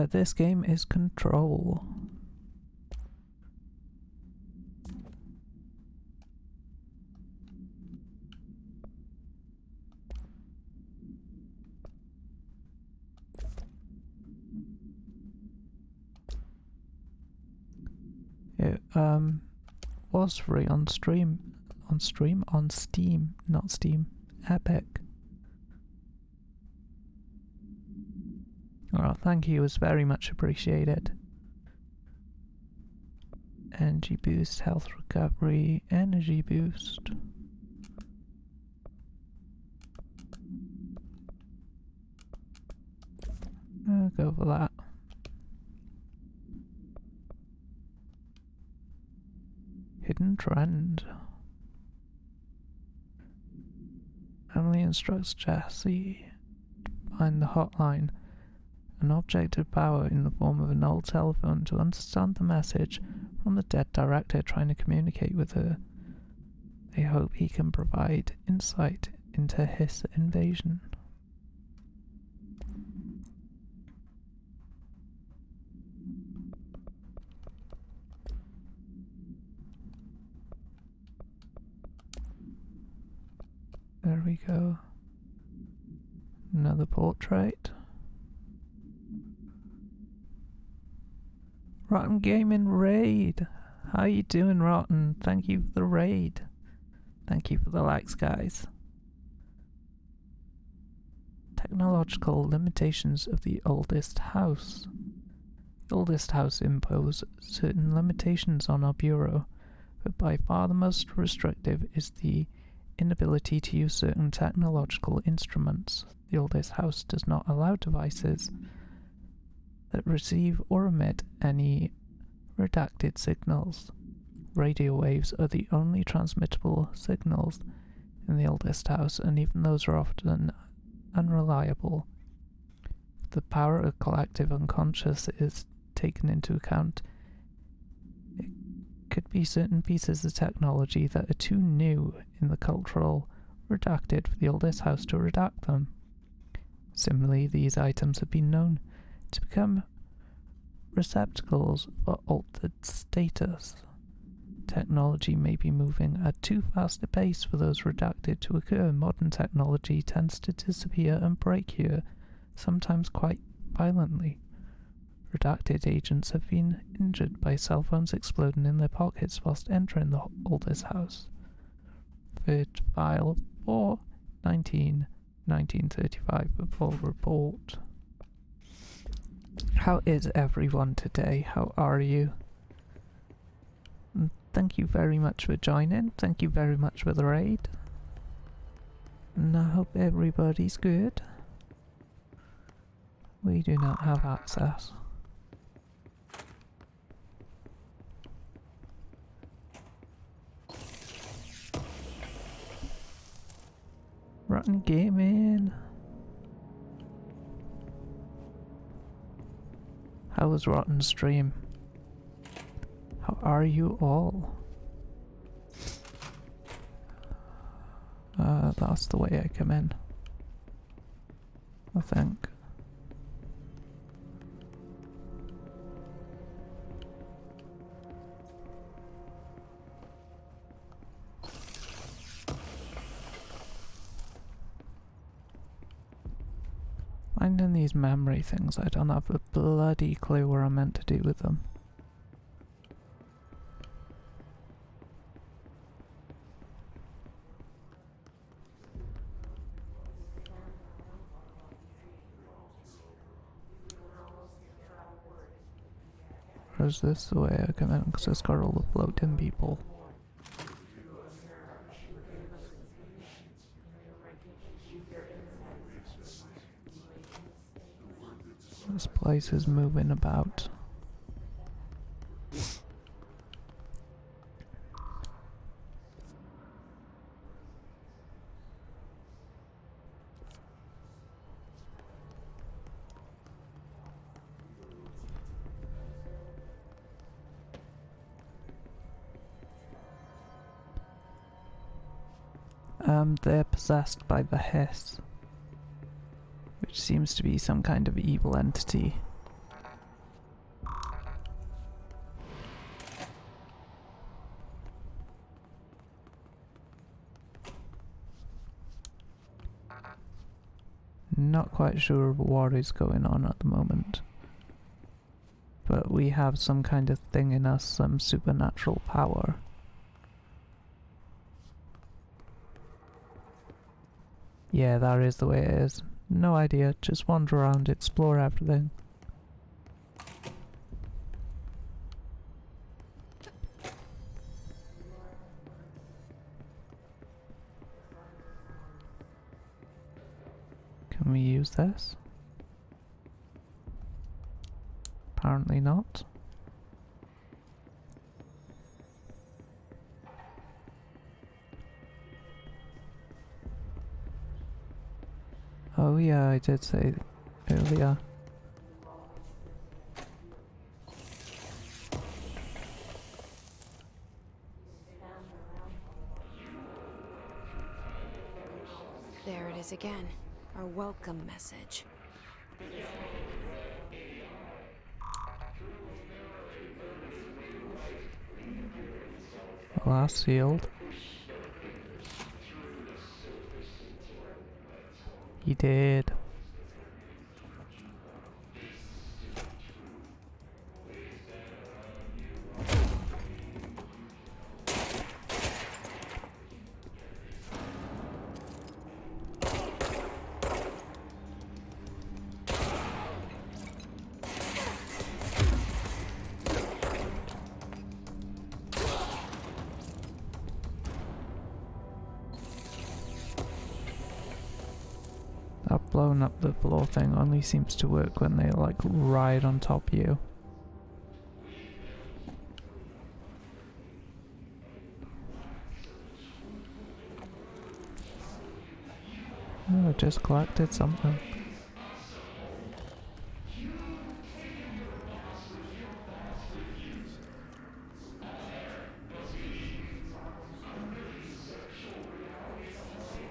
This game is Control. It was free on Steam, not Steam, Epic. Well, thank you, it was very much appreciated. Energy boost, health recovery, energy boost. I'll go for that. Hidden trend. Emily instructs Jesse to find the hotline, an object of power in the form of an old telephone, to understand the message from the dead director trying to communicate with her. They hope he can provide insight into his invasion. There we go. Another portrait. Rotten Gaming Raid. How you doing, Rotten? Thank you for the raid. Thank you for the likes, guys. Technological limitations of the oldest house. The oldest house impose certain limitations on our bureau, but by far the most restrictive is the inability to use certain technological instruments. The oldest house does not allow devices that receive or emit any redacted signals. Radio waves are the only transmittable signals in the oldest house, and even those are often unreliable. If the power of collective unconscious is taken into account, it could be certain pieces of technology that are too new in the cultural redacted for the oldest house to redact them. Similarly, these items have been known to become receptacles for altered status. Technology may be moving at too fast a pace for those redacted to occur. Modern technology tends to disappear and break here, sometimes quite violently. Redacted agents have been injured by cell phones exploding in their pockets whilst entering the oldest house. Third file for 1935 full report. How is everyone today? How are you? And thank you very much for joining. Thank you very much for the raid. And I hope everybody's good. We do not have access. Rotten Gaming. How was Rotten Stream? How are you all? That's the way I come in, I think. Finding these memory things, I don't have a bloody clue what I'm meant to do with them. Or is this the way I come in? Because it's got all the floating people. This place is moving about. They're possessed by the hiss, which seems to be some kind of evil entity. Not quite sure what is going on at the moment, but we have some kind of thing in us, some supernatural power. Yeah, that is the way it is. No idea, just wander around, explore everything. Can we use this? Apparently not. Oh yeah, I did say earlier. There it is again. Our welcome message. Glass sealed. He did. That blowing up the floor thing only seems to work when they like ride on top of you. Oh, I just collected something.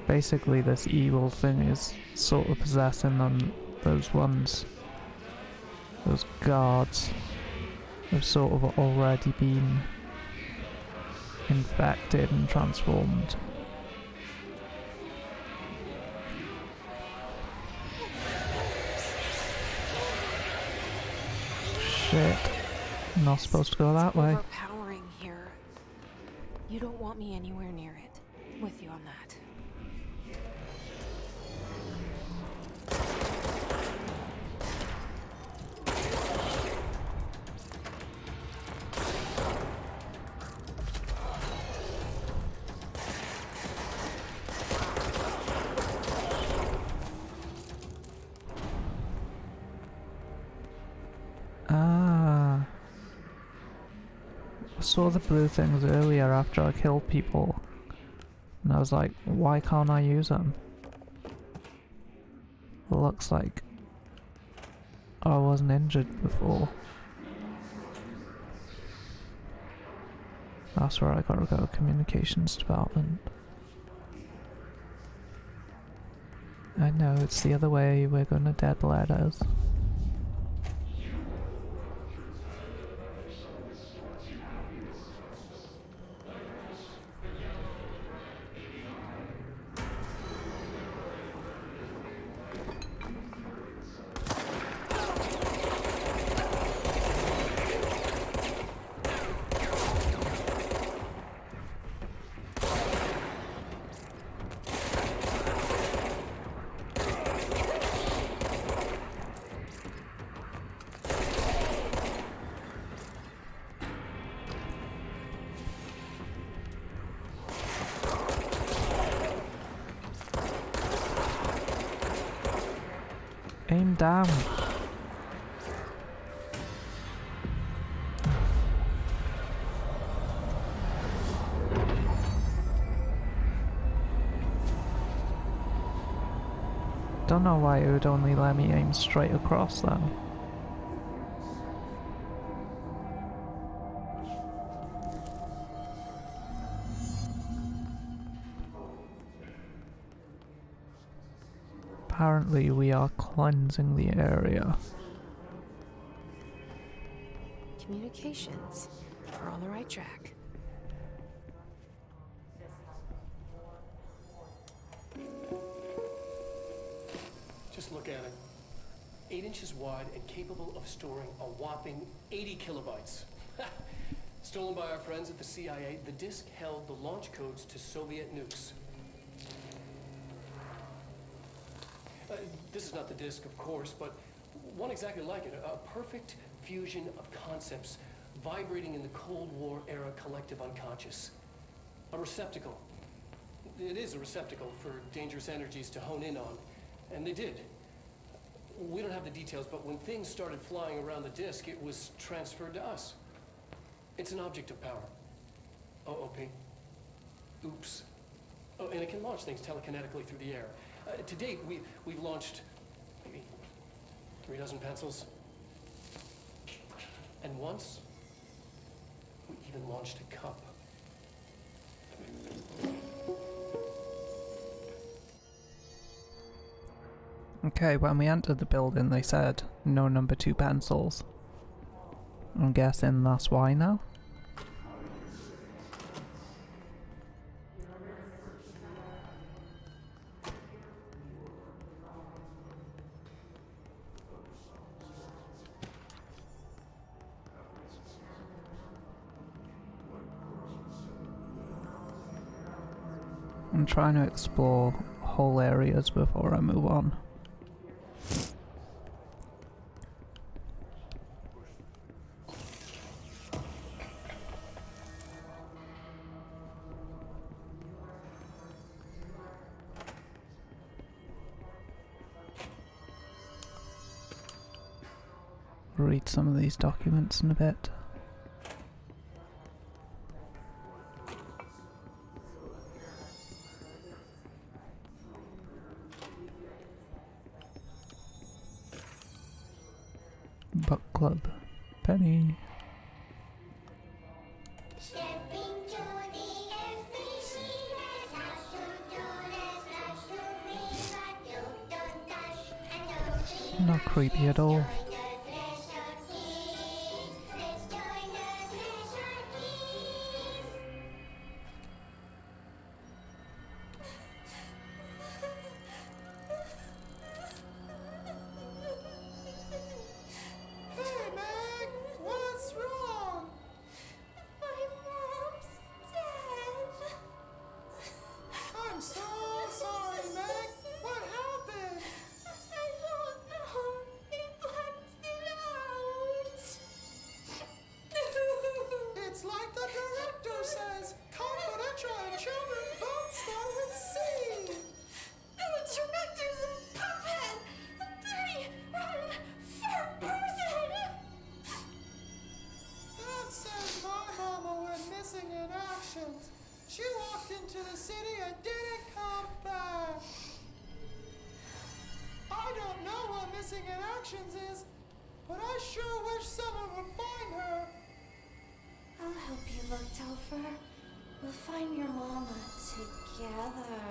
Basically, this evil thing is sort of possessing them. Those ones, those guards, have sort of already been infected and transformed. Shit, not supposed to go that way. Overpowering here. You don't want me anywhere near it. With you on that. I saw the blue things earlier after I killed people, and I was like, why can't I use them? Looks like I wasn't injured before. That's where I gotta go, communications department. I know, it's the other way, we're gonna dead letters. Aim down. Don't know why it would only let me aim straight across then. Apparently we are cleansing the area. Communications. We're on the right track. Just look at it. 8 inches wide and capable of storing a whopping 80 kilobytes. Stolen by our friends at the CIA, the disk held the launch codes to Soviet nukes. This is not the disk, of course, but one exactly like it. A perfect fusion of concepts vibrating in the Cold War era collective unconscious. A receptacle. It is a receptacle for dangerous energies to hone in on. And they did. We don't have the details, but when things started flying around the disk, it was transferred to us. It's an object of power. OOP. Oops. Oh, and it can launch things telekinetically through the air. To date, we've launched maybe 3 dozen pencils. And once, we even launched a cup. Okay, when we entered the building they said no number 2 pencils. I'm guessing that's why now? I'm trying to explore whole areas before I move on. Read some of these documents in a bit. Book club. Penny. Not creepy at all. She walked into the city and didn't come back. I don't know what missing in actions is, but I sure wish someone would find her. I'll help you look, Topher. We'll find your mama together.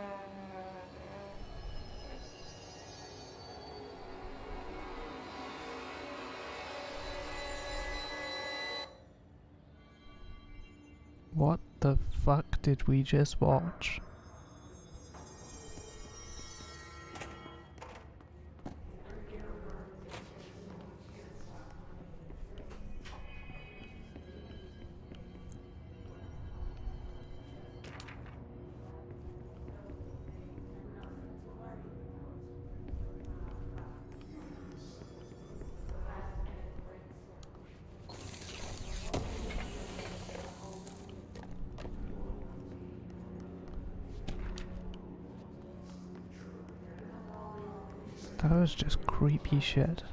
What the fuck did we just watch? That was just creepy shit.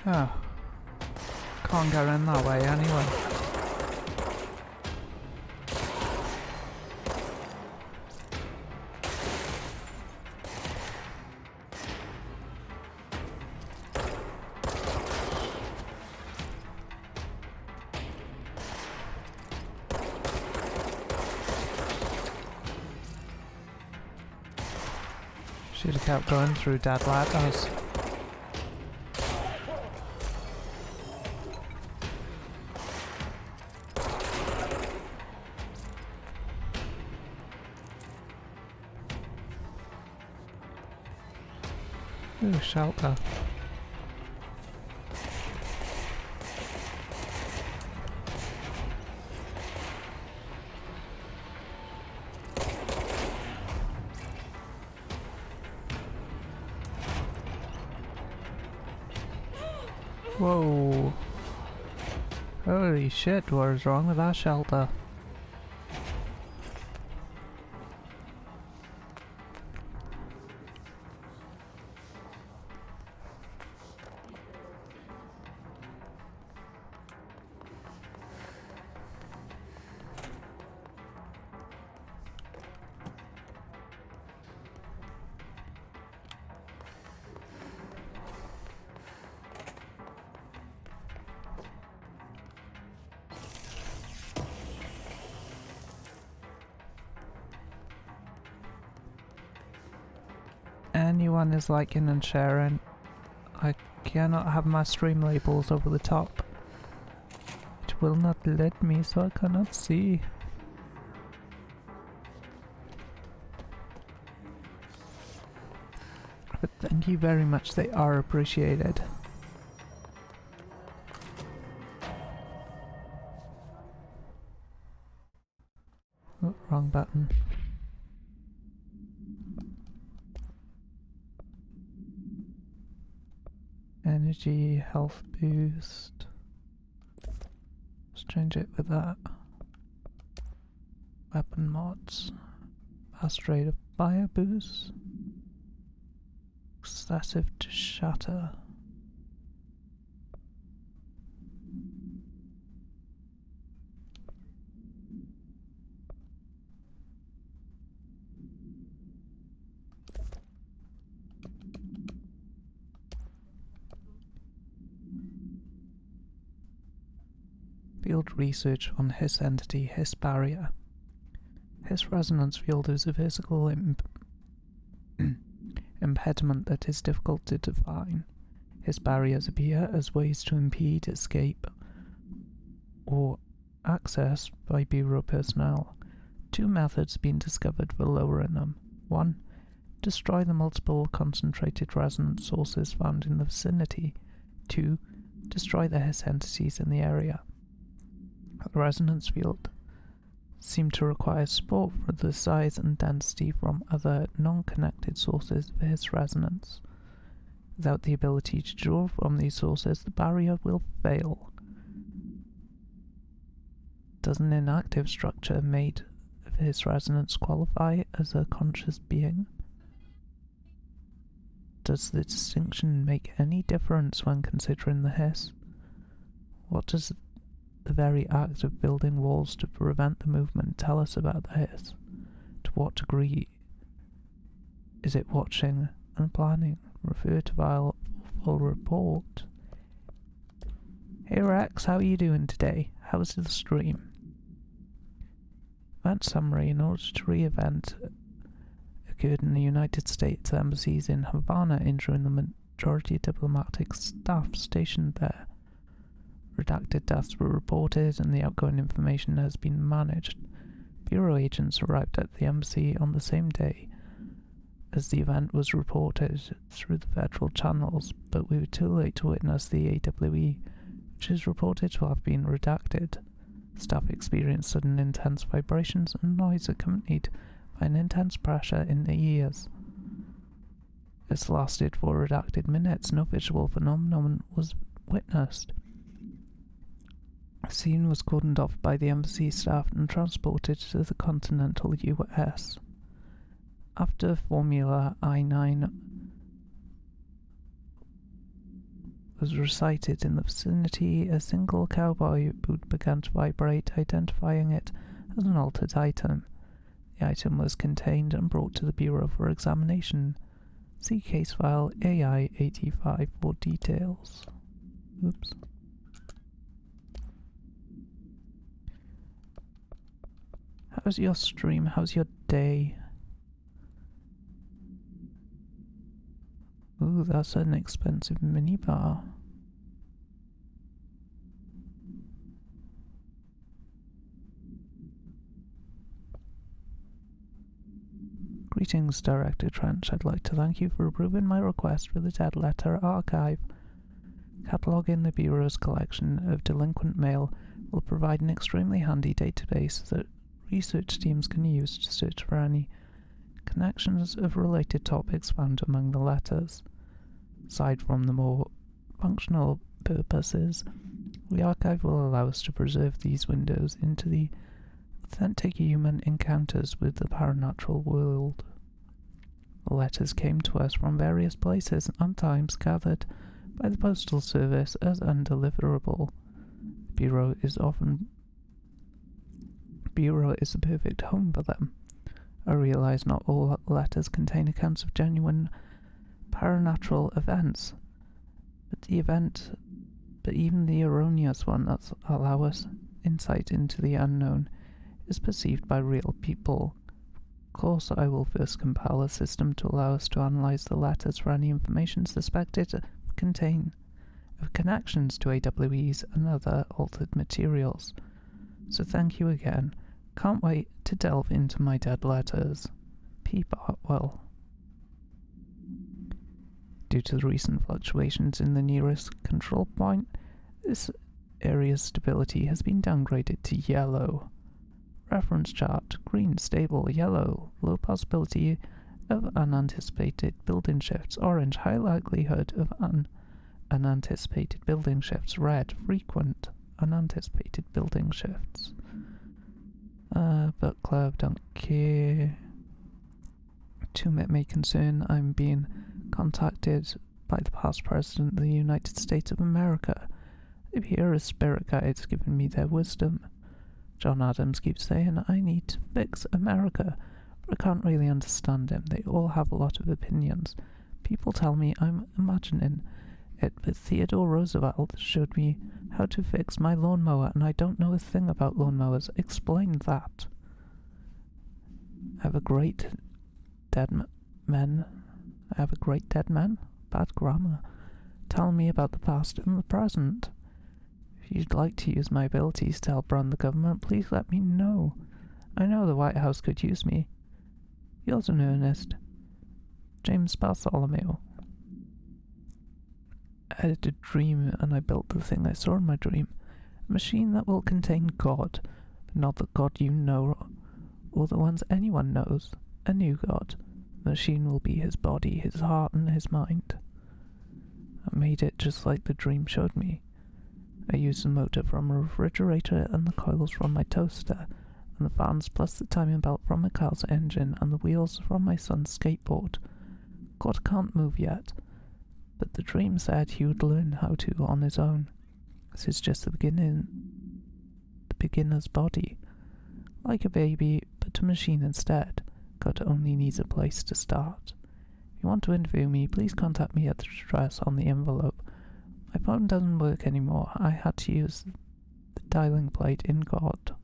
Oh. Can't go in that way anyway. Should have kept going through dead letters. Ooh, shelter. Whoa. Holy shit, what is wrong with that shelter? Anyone is liking and sharing. I cannot have my stream labels over the top. It will not let me, so I cannot see. But thank you very much, they are appreciated. Oh, wrong button. Energy, health boost. Let's change it with that. Weapon mods. Fast rate of fire boost. Excessive to shatter. Field research on Hiss entity, Hiss barrier. Hiss resonance field is a physical impediment that is difficult to define. Hiss barriers appear as ways to impede escape or access by Bureau personnel. Two methods have been discovered for lowering them. 1. Destroy the multiple concentrated resonance sources found in the vicinity. 2. Destroy the Hiss entities in the area. The resonance field seem to require support for the size and density from other non-connected sources of Hiss resonance. Without the ability to draw from these sources, the barrier will fail. Does an inactive structure made of his resonance qualify as a conscious being? Does the distinction make any difference when considering the hiss? What does the very act of building walls to prevent the movement tell us about the hiss? To what degree is it watching and planning? Refer to file or report. Hey Rex, how are you doing today? How's the stream? Event summary. An auditory event occurred in the United States embassies in Havana, injuring the majority of diplomatic staff stationed there. Redacted deaths were reported and the outgoing information has been managed. Bureau agents arrived at the embassy on the same day as the event was reported through the federal channels, but we were too late to witness the AWE, which is reported to have been redacted. Staff experienced sudden intense vibrations and noise accompanied by an intense pressure in the ears. This lasted for redacted minutes. No visual phenomenon was witnessed. The scene was cordoned off by the embassy staff and transported to the continental US. After Formula I-9 was recited in the vicinity, a single cowboy boot began to vibrate, identifying it as an altered item. The item was contained and brought to the Bureau for examination. See case file AI-85 for details. Oops. How's your stream? How's your day? Ooh, that's an expensive minibar. Greetings, Director Trench. I'd like to thank you for approving my request for the Dead Letter Archive. Cataloguing the Bureau's collection of delinquent mail will provide an extremely handy database that research teams can use to search for any connections of related topics found among the letters. Aside from the more functional purposes, the archive will allow us to preserve these windows into the authentic human encounters with the paranatural world. The letters came to us from various places and times gathered by the Postal Service as undeliverable. The Bureau is the perfect home for them. I realize not all letters contain accounts of genuine paranatural events, but even the erroneous ones that allow us insight into the unknown is perceived by real people. Of course, I will first compile a system to allow us to analyze the letters for any information suspected to contain of connections to AWEs and other altered materials. So thank you again. Can't wait to delve into my dead letters. P. Bartwell. Due to the recent fluctuations in the nearest control point, this area's stability has been downgraded to yellow. Reference chart: green stable, yellow low possibility of unanticipated building shifts, orange high likelihood of unanticipated building shifts, red frequent unanticipated building shifts. Book club, don't care. To whom it may concern, I'm being contacted by the past president of the United States of America. They appear as spirit guides giving me their wisdom. John Adams keeps saying I need to fix America, but I can't really understand him. They all have a lot of opinions. People tell me I'm imagining it, but Theodore Roosevelt showed me how to fix my lawnmower, and I don't know a thing about lawnmowers. Explain that. I have a great dead man. Bad grammar. Tell me about the past and the present. If you'd like to use my abilities to help run the government, please let me know. I know the White House could use me. Yours in earnest, James Bartholomew. I had a dream, and I built the thing I saw in my dream. A machine that will contain God, but not the God you know, or the ones anyone knows. A new God. The machine will be his body, his heart, and his mind. I made it just like the dream showed me. I used the motor from a refrigerator and the coils from my toaster, and the fans, plus the timing belt from my car's engine and the wheels from my son's skateboard. God can't move yet, but the dream said he would learn how to on his own. This is just the beginner's body. Like a baby, but a machine instead. God only needs a place to start. If you want to interview me, please contact me at the address on the envelope. My phone doesn't work anymore. I had to use the dialing plate in God.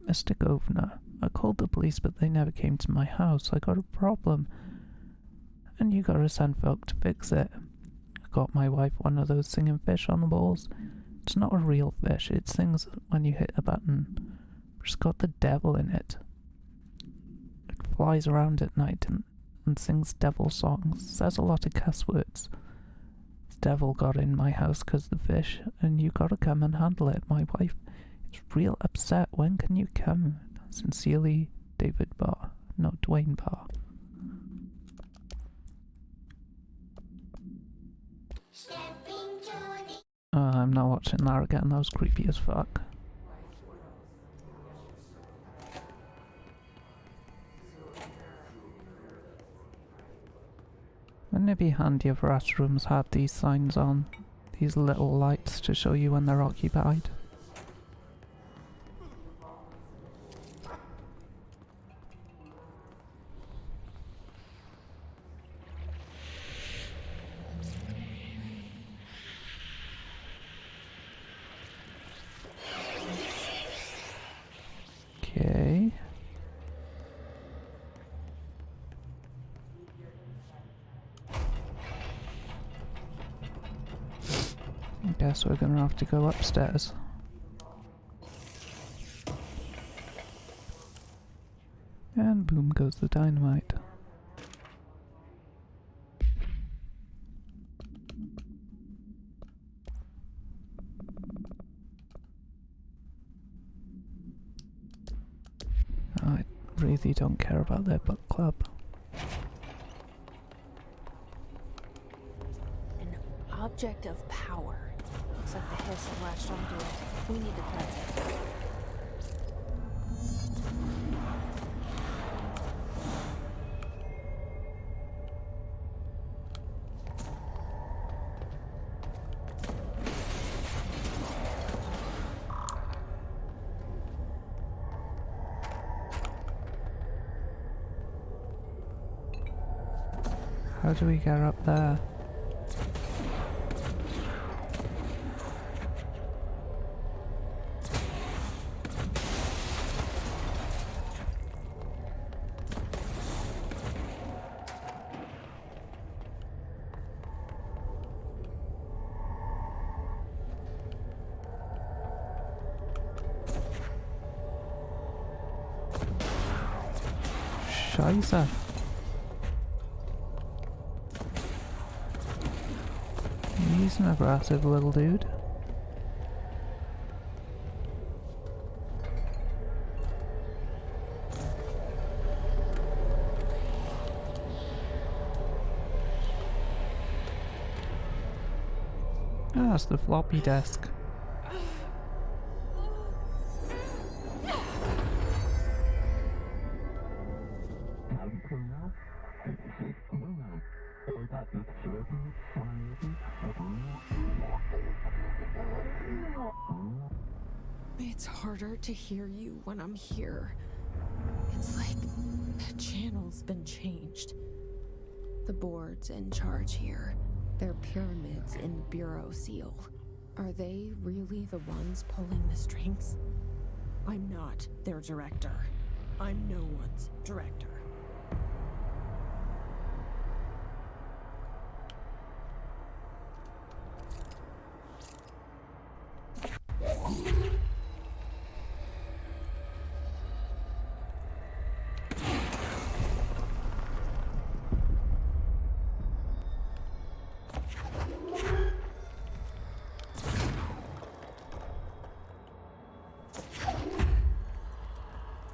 Mr. Governor, I called the police, but they never came to my house. I got a problem, and you gotta send folk to fix it. I got my wife one of those singing fish on the walls. It's not a real fish. It sings when you hit a button. It's got the devil in it. It flies around at night and sings devil songs. Says a lot of cuss words. The devil got in my house 'cause the fish, and you gotta come and handle it. My wife is real upset. When can you come? Sincerely, David Barr. No, Dwayne Barr. I'm not watching that again. That was creepy as fuck. Wouldn't it be handy if restrooms had these signs on? These little lights to show you when they're occupied? Okay. I guess we're gonna have to go upstairs. And boom goes the dynamite. I really don't care about their book club. An object of power. Looks like the hiss had latched onto it. We need to cleanse it. How do we get up there? Scheiße. He's an aggressive little dude. Ah, that's the floppy disk. It's harder to hear you when I'm here. It's like the channel's been changed. The board's in charge here. They're pyramids in Bureau Seal. Are they really the ones pulling the strings? I'm not their director. I'm no one's director.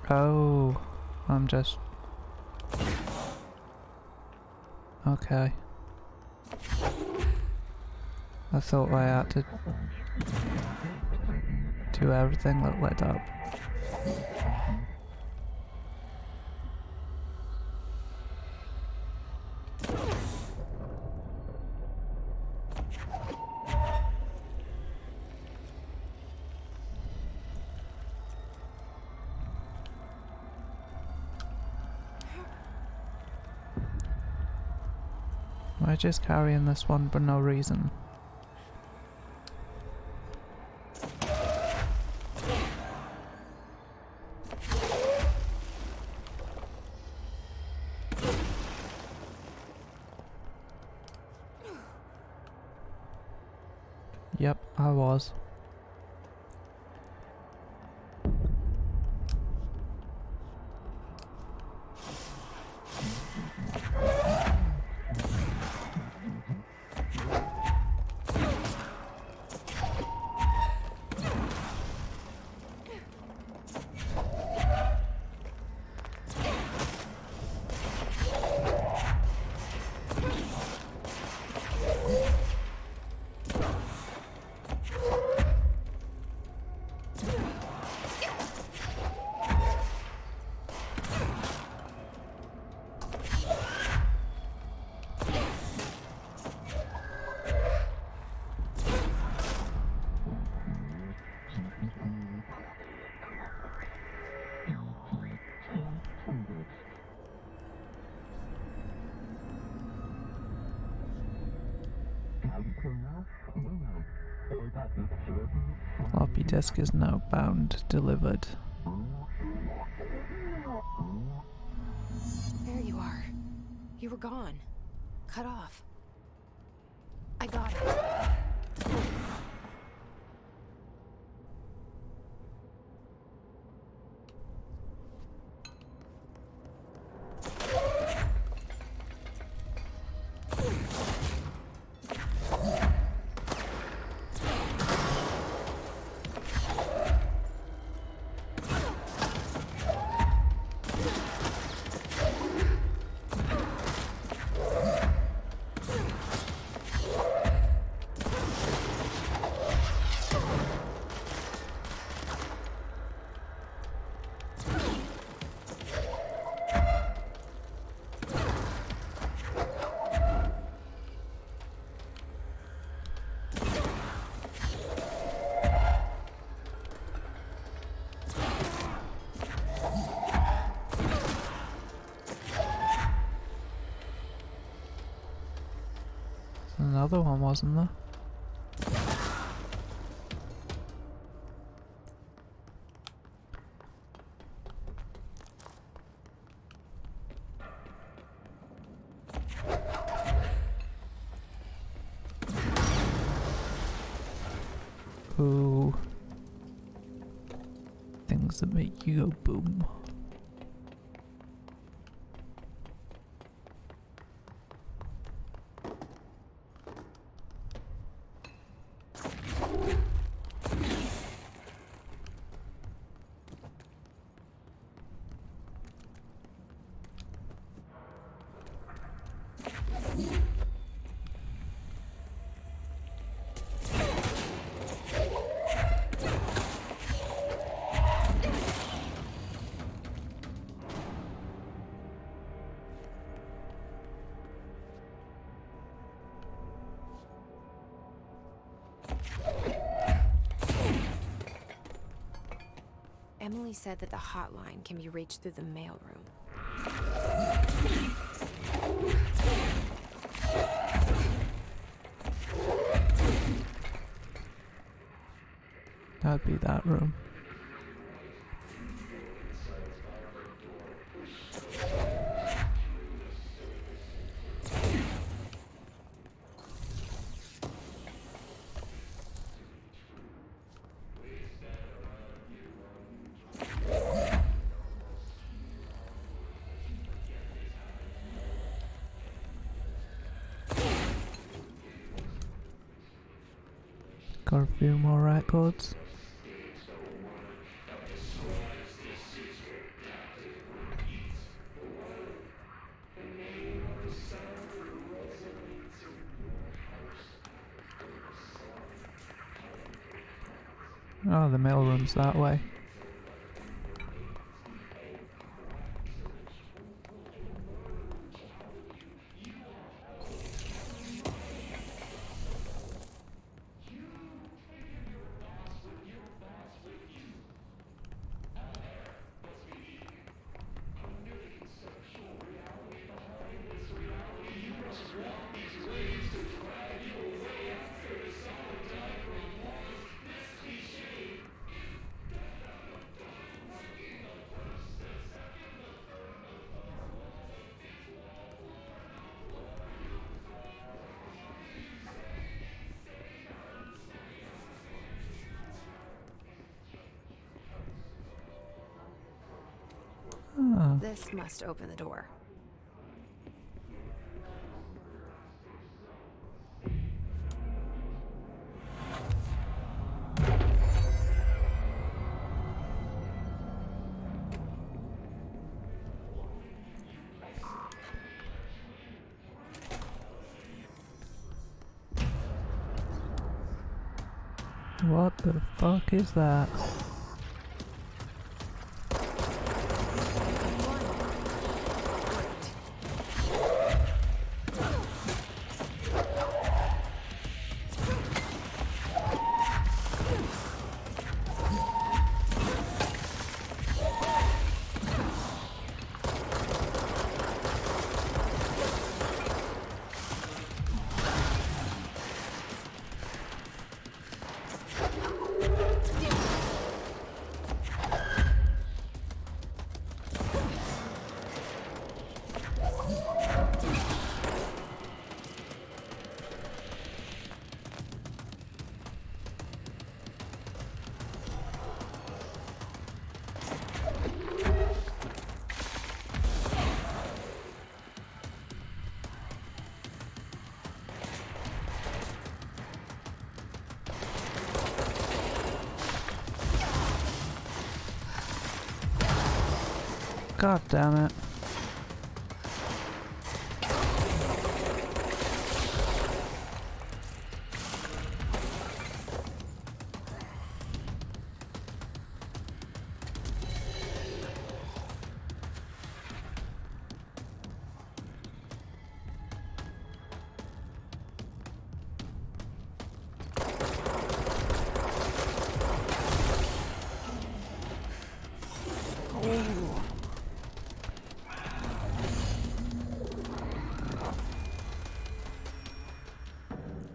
Oh, I'm just... Okay. I thought I had to to everything that led up. Am I just carrying this one for no reason? Yep, I was. Floppy disk is now bound, delivered. There you are. You were gone. Cut off. I got it. Another one, wasn't there? Ooh. Things that make you go boom. Emily said that the hotline can be reached through the mailroom. That'd be that room. Got a few more records. Oh, the mailroom's that way. Oh. This must open the door. What the fuck is that? God damn it.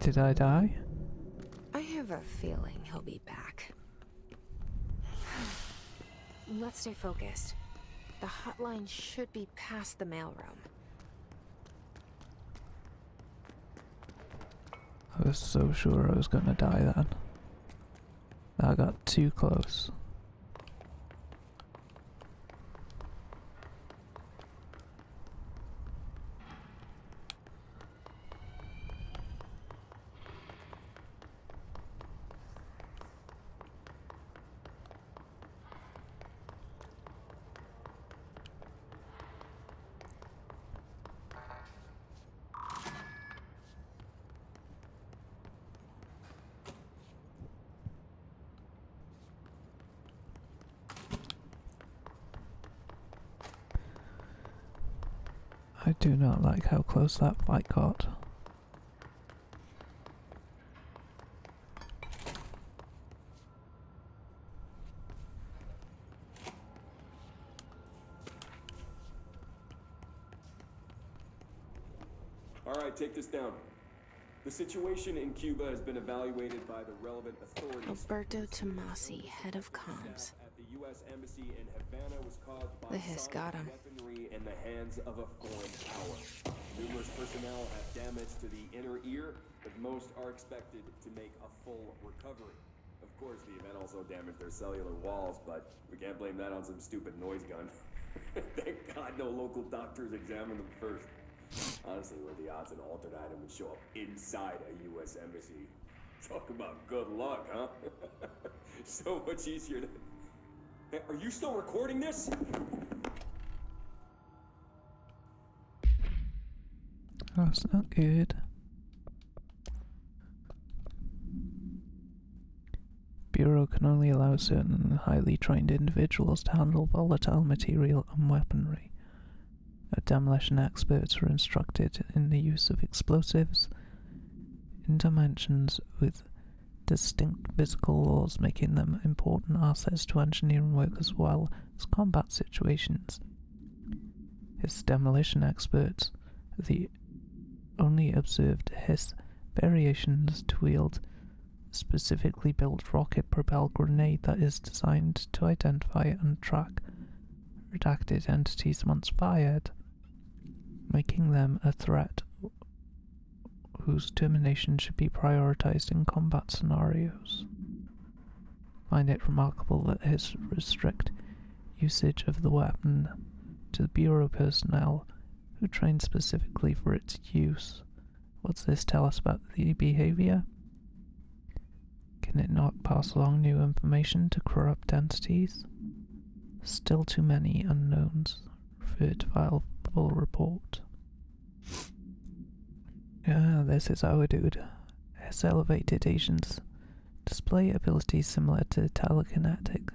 Did I die? I have a feeling he'll be back. Let's stay focused. The hotline should be past the mailroom. I was so sure I was gonna die then. I got too close. I do not like how close that fight got. Alright, take this down. The situation in Cuba has been evaluated by the relevant authorities. Alberto Tomasi, head of comms. At the U.S. Embassy in Havana was caused by The hiss got him. weaponry in the hands of a foreign power. Numerous personnel have damage to the inner ear, but most are expected to make a full recovery. Of course, the event also damaged their cellular walls, but we can't blame that on some stupid noise gun. Thank God no local doctors examined them first. Honestly, what are the odds an altered item would show up inside a U.S. embassy? Talk about good luck, huh? So much easier to... Hey, are you still recording this? That's not good. Bureau can only allow certain highly trained individuals to handle volatile material and weaponry. Demolition experts are instructed in the use of explosives in dimensions with distinct physical laws, making them important assets to engineering work as well as combat situations. His demolition experts are the only observed Hiss variations to wield a specifically built rocket-propelled grenade that is designed to identify and track redacted entities once fired, making them a threat whose termination should be prioritized in combat scenarios. Find it remarkable that his restrict usage of the weapon to the Bureau personnel who trained specifically for its use. What's this tell us about the behavior? Can it not pass along new information to corrupt entities? Still too many unknowns. Refer to file full report. This is our dude. His elevated agents display abilities similar to telekinetic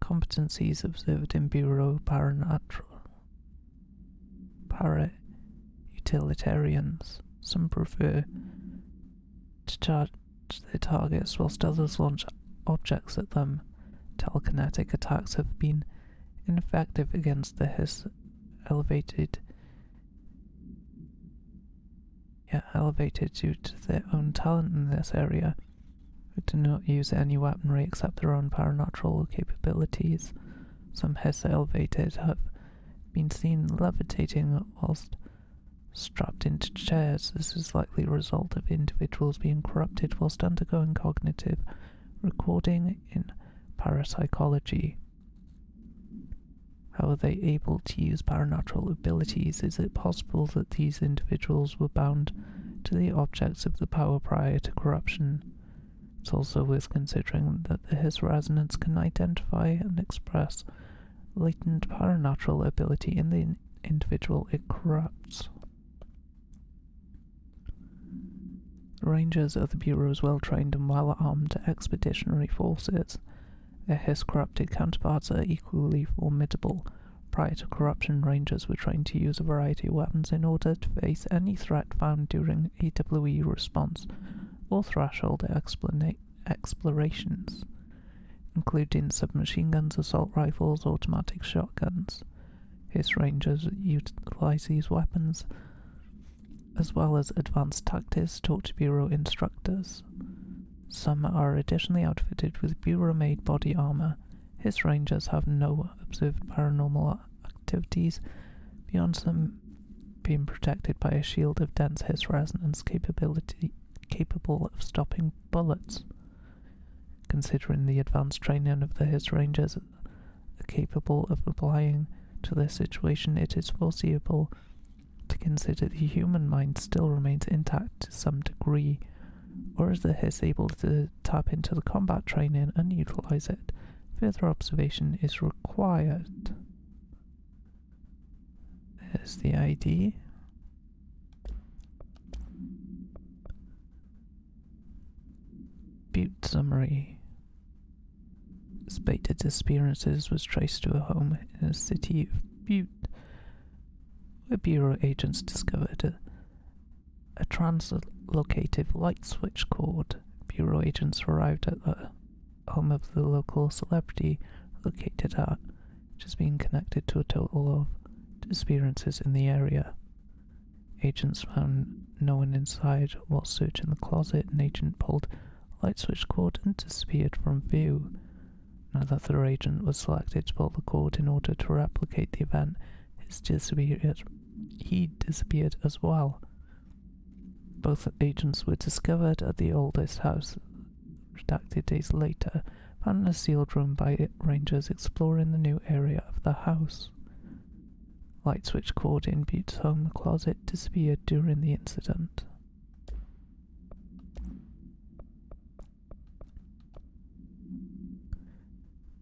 competencies observed in Bureau para-utilitarians. Some prefer to charge their targets whilst others launch objects at them. Telekinetic attacks have been ineffective against the Hiss elevated due to their own talent in this area, who do not use any weaponry except their own paranatural capabilities. Some Hiss elevated have been seen levitating whilst strapped into chairs. This is likely a result of individuals being corrupted whilst undergoing cognitive recording in parapsychology. How are they able to use paranatural abilities? Is it possible that these individuals were bound to the objects of the power prior to corruption? It's also worth considering that the Hiss resonance can identify and express latent paranatural ability in the individual it corrupts. The Rangers are the Bureau's well-trained and well-armed expeditionary forces. Their Hiss-corrupted counterparts are equally formidable. Prior to corruption, Rangers were trained to use a variety of weapons in order to face any threat found during AWE response or threshold explorations, including submachine guns, assault rifles, automatic shotguns. Hiss Rangers utilize these weapons as well as advanced tactics taught to Bureau instructors. Some are additionally outfitted with Bureau-made body armor. Hiss Rangers have no observed paranormal activities beyond some being protected by a shield of dense Hiss resonance capable of stopping bullets. Considering the advanced training of the Hiss Rangers are capable of applying to this situation, it is foreseeable to consider the human mind still remains intact to some degree. Or is the Hiss able to tap into the combat training and utilize it? Further observation is required. There's the ID. Butte summary. Spate disappearances was traced to a home in the city of Butte, where Bureau agents discovered a translocative light switch cord. Bureau agents arrived at the home of the local celebrity located at, which has been connected to a total of disappearances in the area. Agents found no one inside while searching the closet. An agent pulled light switch cord and disappeared from view. Another agent was selected to pull the cord in order to replicate the event. He disappeared as well. Both agents were discovered at the oldest house, redacted days later, found in a sealed room by Rangers exploring the new area of the house. Light switch cord in Butte's home closet disappeared during the incident.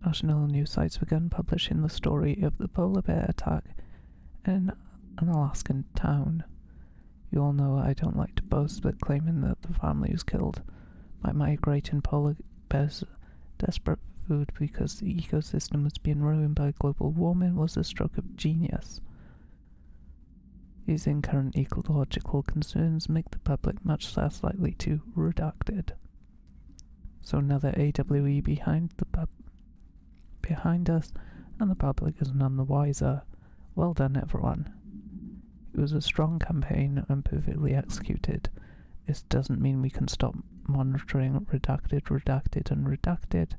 National news sites began publishing the story of the polar bear attack in an Alaskan town. You all know I don't like to boast, but claiming that the family was killed by migrating polar bears desperate for food because the ecosystem was being ruined by global warming, was a stroke of genius. These current ecological concerns make the public much less likely to redacted. So another AWE behind us, and the public is none the wiser. Well done, everyone. It was a strong campaign and perfectly executed. This doesn't mean we can stop monitoring redacted, and redacted,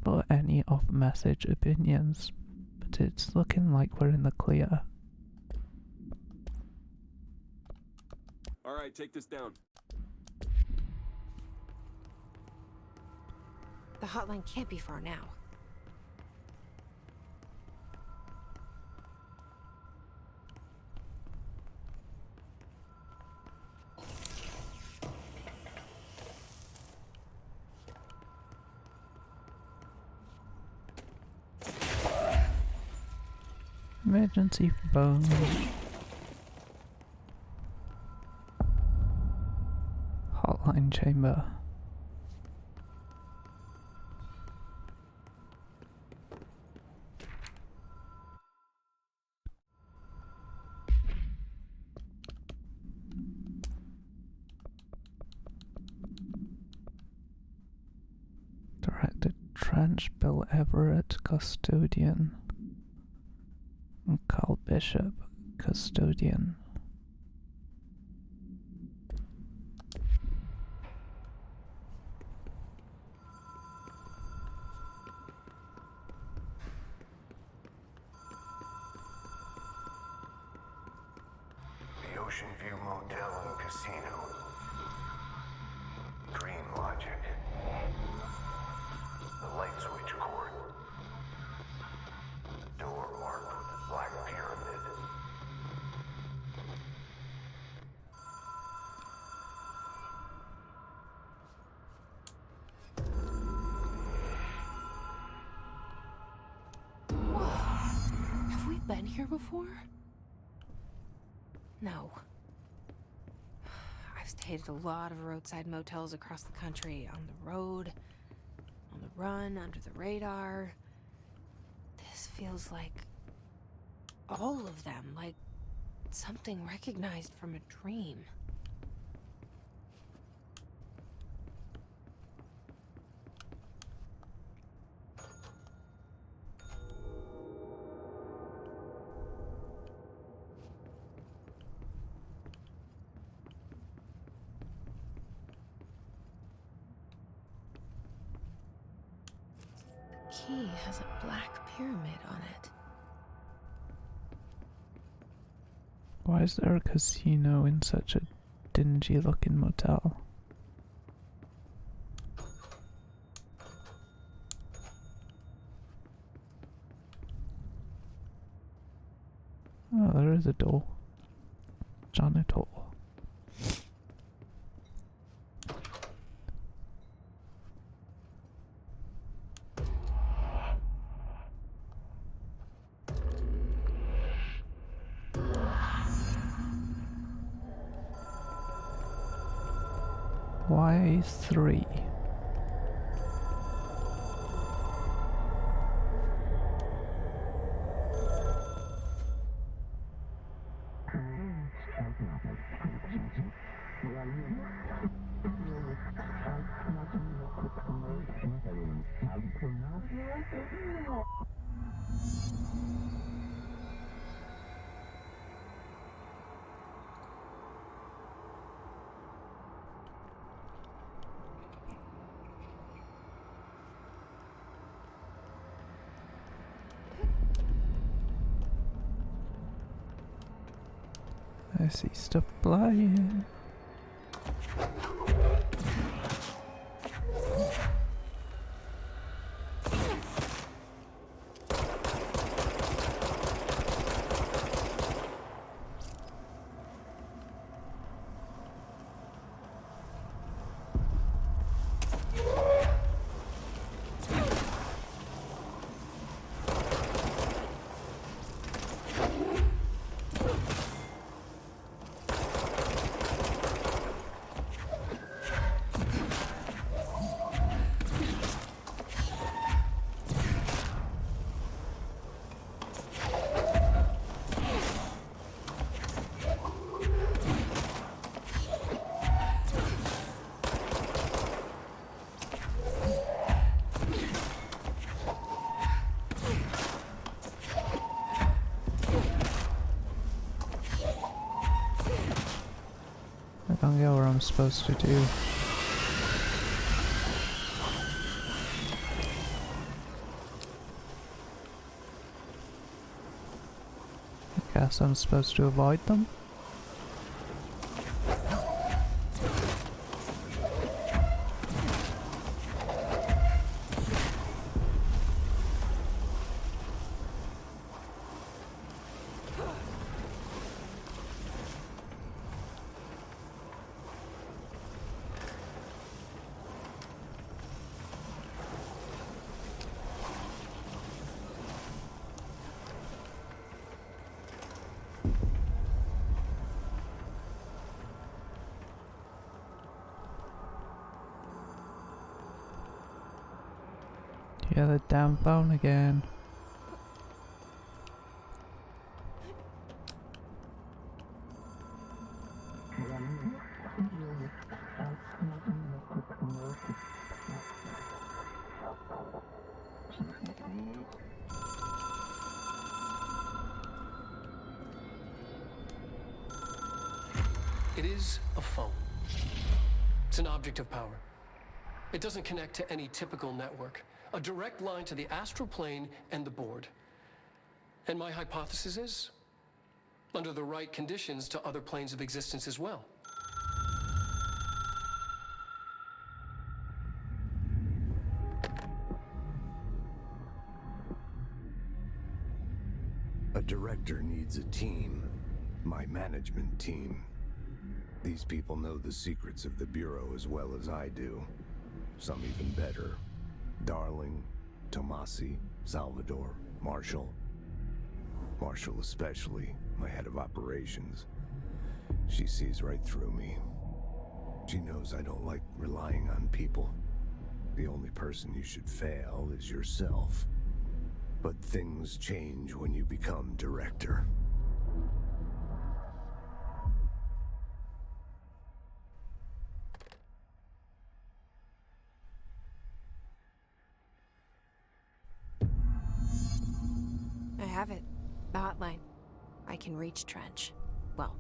or any off-message opinions, but it's looking like we're in the clear. Alright, take this down. The hotline can't be far now. Emergency phone. Hotline chamber. Director Trench, Bill Everett, custodian. And Carl Bishop, custodian. The Ocean View Motel and Casino. Dream Logic. The light switch cord. The door marked with the black pyramid. Whoa. Have we been here before? No. I've stayed at a lot of roadside motels across the country, on the road, on the run, under the radar. This feels like all of them, like something recognized from a dream. The key has a black pyramid on it. Why is there a casino in such a dingy looking motel? Oh, there is a door. Janitor. Why 3? I see stuff flying. can't get what I'm supposed to do. I guess I'm supposed to avoid them. Yeah, the damn phone again. It is a phone. It's an object of power. It doesn't connect to any typical network. A direct line to the astral plane and the board. And my hypothesis is, under the right conditions, to other planes of existence as well. A director needs a team. My management team. These people know the secrets of the Bureau as well as I do. Some even better. Darling, Tomasi, Salvador, Marshall. Marshall especially, my head of operations. She sees right through me. She knows I don't like relying on people. The only person you should fail is yourself. But things change when you become director. I have it. The hotline. I can reach Trench. Well.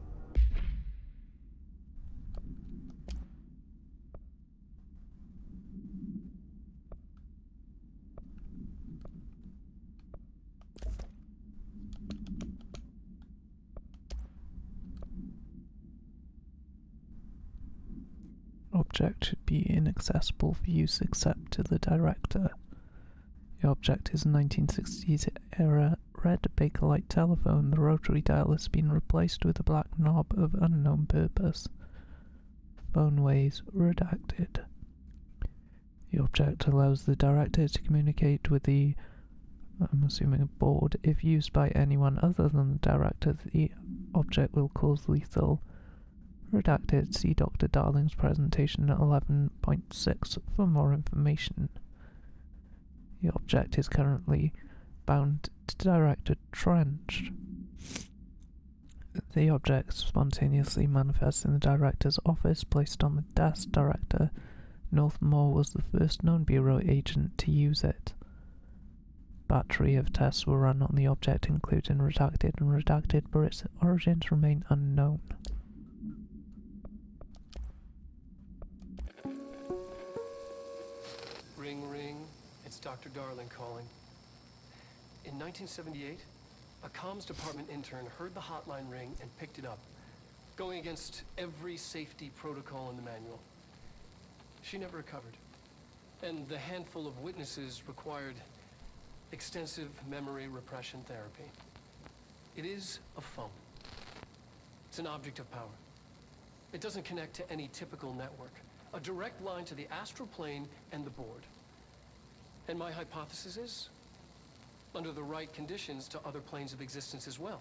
Object should be inaccessible for use except to the director. The object is a 1960s era red Bakelite telephone. The rotary dial has been replaced with a black knob of unknown purpose. Phone waves redacted. The object allows the director to communicate with the, I'm assuming, a board. If used by anyone other than the director, the object will cause lethal. Redacted. See Dr. Darling's presentation at 11.6 for more information. The object is currently bound to Director Trench. The object spontaneously manifests in the director's office, placed on the desk. Director Northmore was the first known Bureau agent to use it. Battery of tests were run on the object, including redacted and redacted, but its origins remain unknown. Ring, ring. It's Dr. Darling calling. In 1978, a comms department intern heard the hotline ring and picked it up, going against every safety protocol in the manual. She never recovered, and the handful of witnesses required extensive memory repression therapy. It is a phone. It's an object of power. It doesn't connect to any typical network. A direct line to the astral plane and the board. And my hypothesis is, under the right conditions, to other planes of existence as well.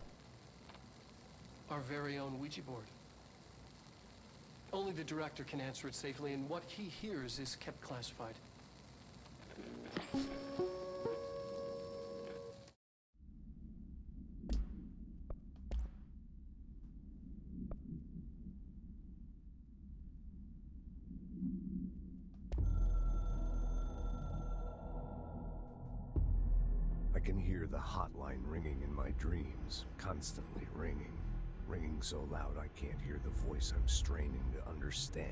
Our very own Ouija board. Only the director can answer it safely, and what he hears is kept classified. I can hear the hotline ringing in my dreams, constantly ringing. ringing so loud I can't hear the voice I'm straining to understand.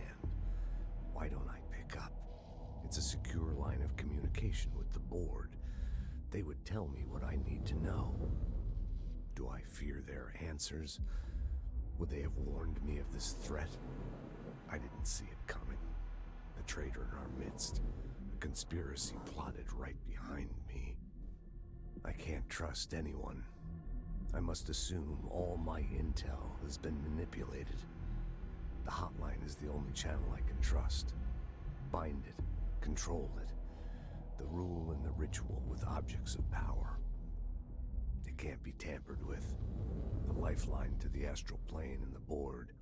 Why don't I pick up? It's a secure line of communication with the board. They would tell me what I need to know. Do I fear their answers? Would they have warned me of this threat? I didn't see it coming. The traitor in our midst. A conspiracy plotted right behind me. I can't trust anyone. I must assume all my intel has been manipulated. The hotline is the only channel I can trust. Bind it, control it. The rule and the ritual with objects of power. It can't be tampered with. The lifeline to the astral plane and the board.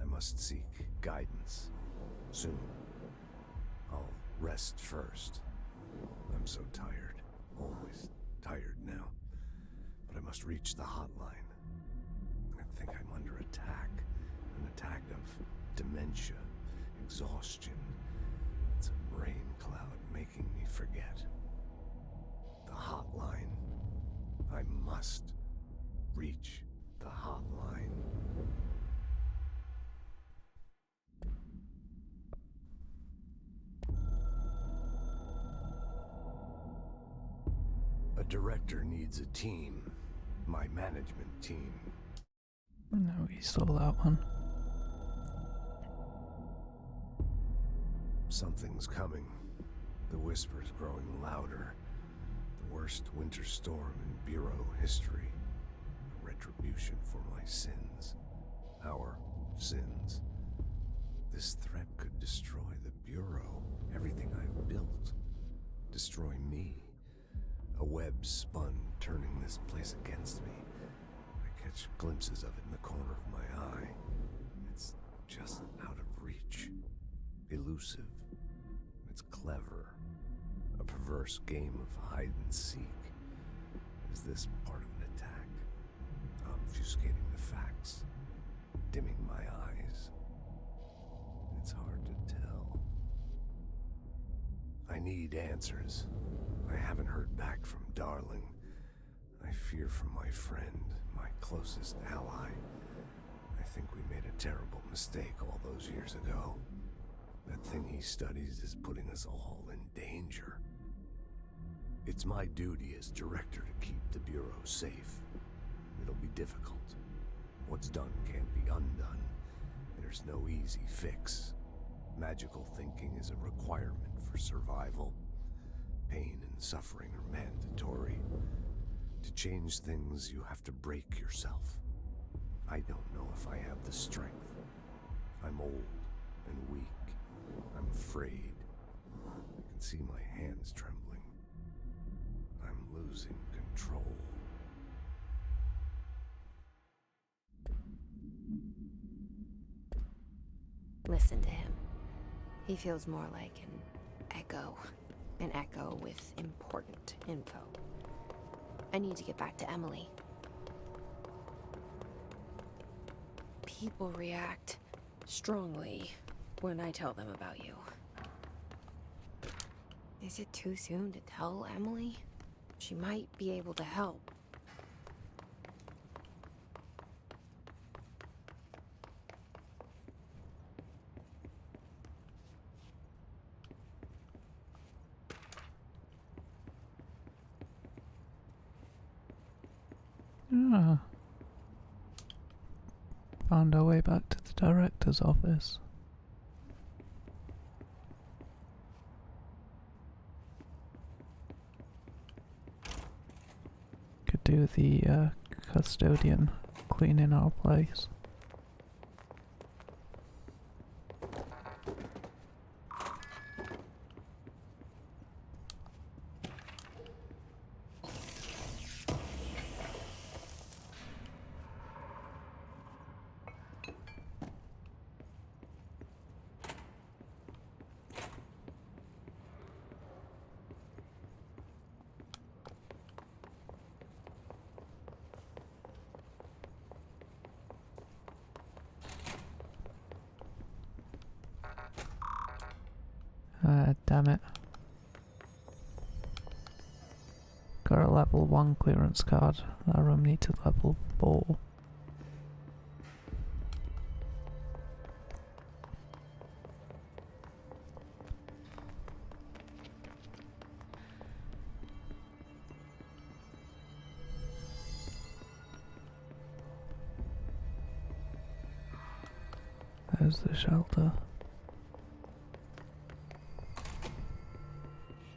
I must seek guidance. Soon. I'll rest first. I'm so tired. Always tired now. But I must reach the hotline. I think I'm under attack. An attack of dementia, exhaustion. It's a rain cloud making me forget. The hotline. I must reach the hotline. A director needs a team. My management team. No, we saw that one. Something's coming. The whispers growing louder. The worst winter storm in Bureau history. A retribution for my sins. Our sins. This threat could destroy the Bureau. Everything I've built. Destroy me. A web spun, turning this place against me. I catch glimpses of it in the corner of my eye. It's just out of reach. Elusive. It's clever. A perverse game of hide and seek. Is this part of an attack? Obfuscating the facts. Dimming my eyes. It's hard to tell. I need answers. I haven't heard back from Darling. I fear for my friend, my closest ally. I think we made a terrible mistake all those years ago. That thing he studies is putting us all in danger. It's my duty as director to keep the Bureau safe. It'll be difficult. What's done can't be undone. There's no easy fix. Magical thinking is a requirement for survival. Pain and suffering are mandatory. To change things, you have to break yourself. I don't know if I have the strength. I'm old and weak. I'm afraid. I can see my hands trembling. I'm losing control. Listen to him. He feels more like an echo. An echo with important info. I need to get back to Emily. People react strongly when I tell them about you. Is it too soon to tell Emily? She might be able to help. Ah. Found our way back to the director's office. Could do the custodian cleaning our place. Damn it. Got a level 1 clearance card. That room needs a level 4. There's the shelter.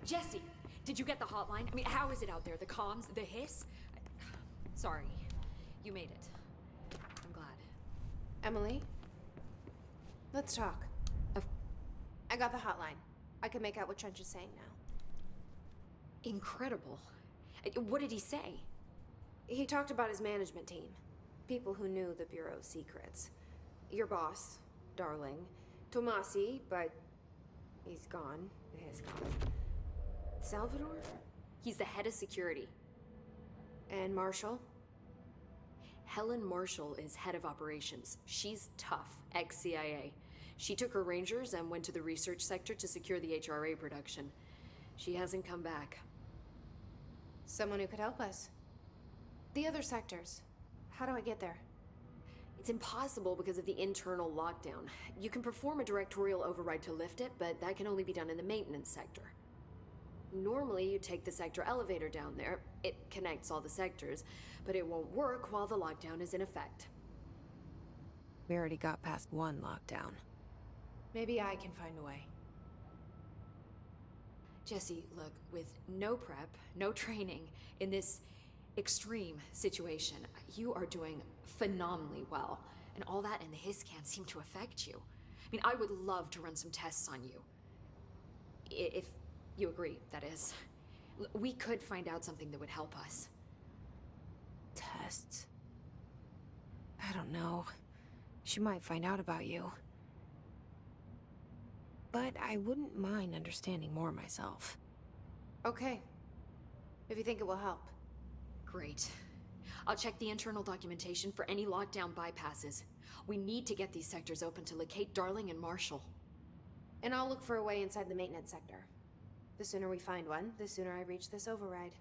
Jesse, did you get the hotline? I mean, how is it out there? The comms, the hiss? Sorry, you made it. I'm glad. Emily? Let's talk. I got the hotline. I can make out what Trench is saying now. Incredible. What did he say? He talked about his management team. People who knew the Bureau's secrets. Your boss, Darling. Tomasi, but he's gone. He's gone. Salvador? He's the head of security. And Marshall? Helen Marshall is head of operations. She's tough, ex-CIA. She took her rangers and went to the research sector to secure the HRA production. She hasn't come back. Someone who could help us. The other sectors. How do I get there? It's impossible because of the internal lockdown. You can perform a directorial override to lift it, but that can only be done in the maintenance sector. Normally, you take the sector elevator down there. It connects all the sectors, but it won't work while the lockdown is in effect. We already got past one lockdown. Maybe I can find a way. Jesse, look, with no prep, no training, in this extreme situation, you are doing phenomenally well. And all that and the hiss can't seem to affect you. I mean, I would love to run some tests on you. If you agree, that is. We could find out something that would help us. Tests? I don't know. She might find out about you. But I wouldn't mind understanding more myself. Okay. If you think it will help. Great. I'll check the internal documentation for any lockdown bypasses. We need to get these sectors open to locate Darling and Marshall. And I'll look for a way inside the maintenance sector. The sooner we find one, the sooner I reach this override.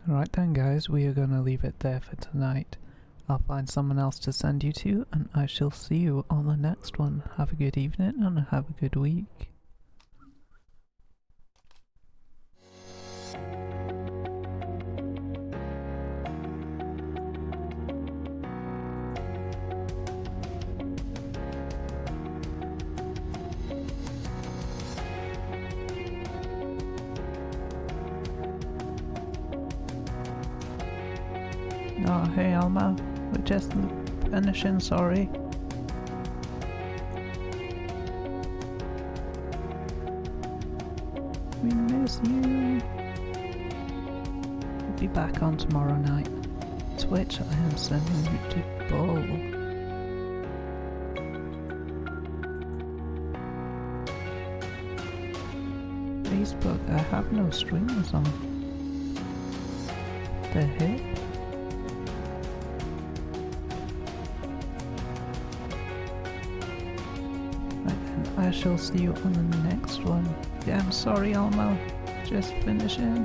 Alright then guys, we are going to leave it there for tonight. I'll find someone else to send you to, and I shall see you on the next one. Have a good evening and have a good week. Oh, hey Alma, we're just finishing, sorry. We miss you. We'll be back on tomorrow night. Twitch, I am sending you to Bull. Facebook, I have no streamers on. The heck? I shall see you on the next one. Yeah, I'm sorry, Alma. Just finishing.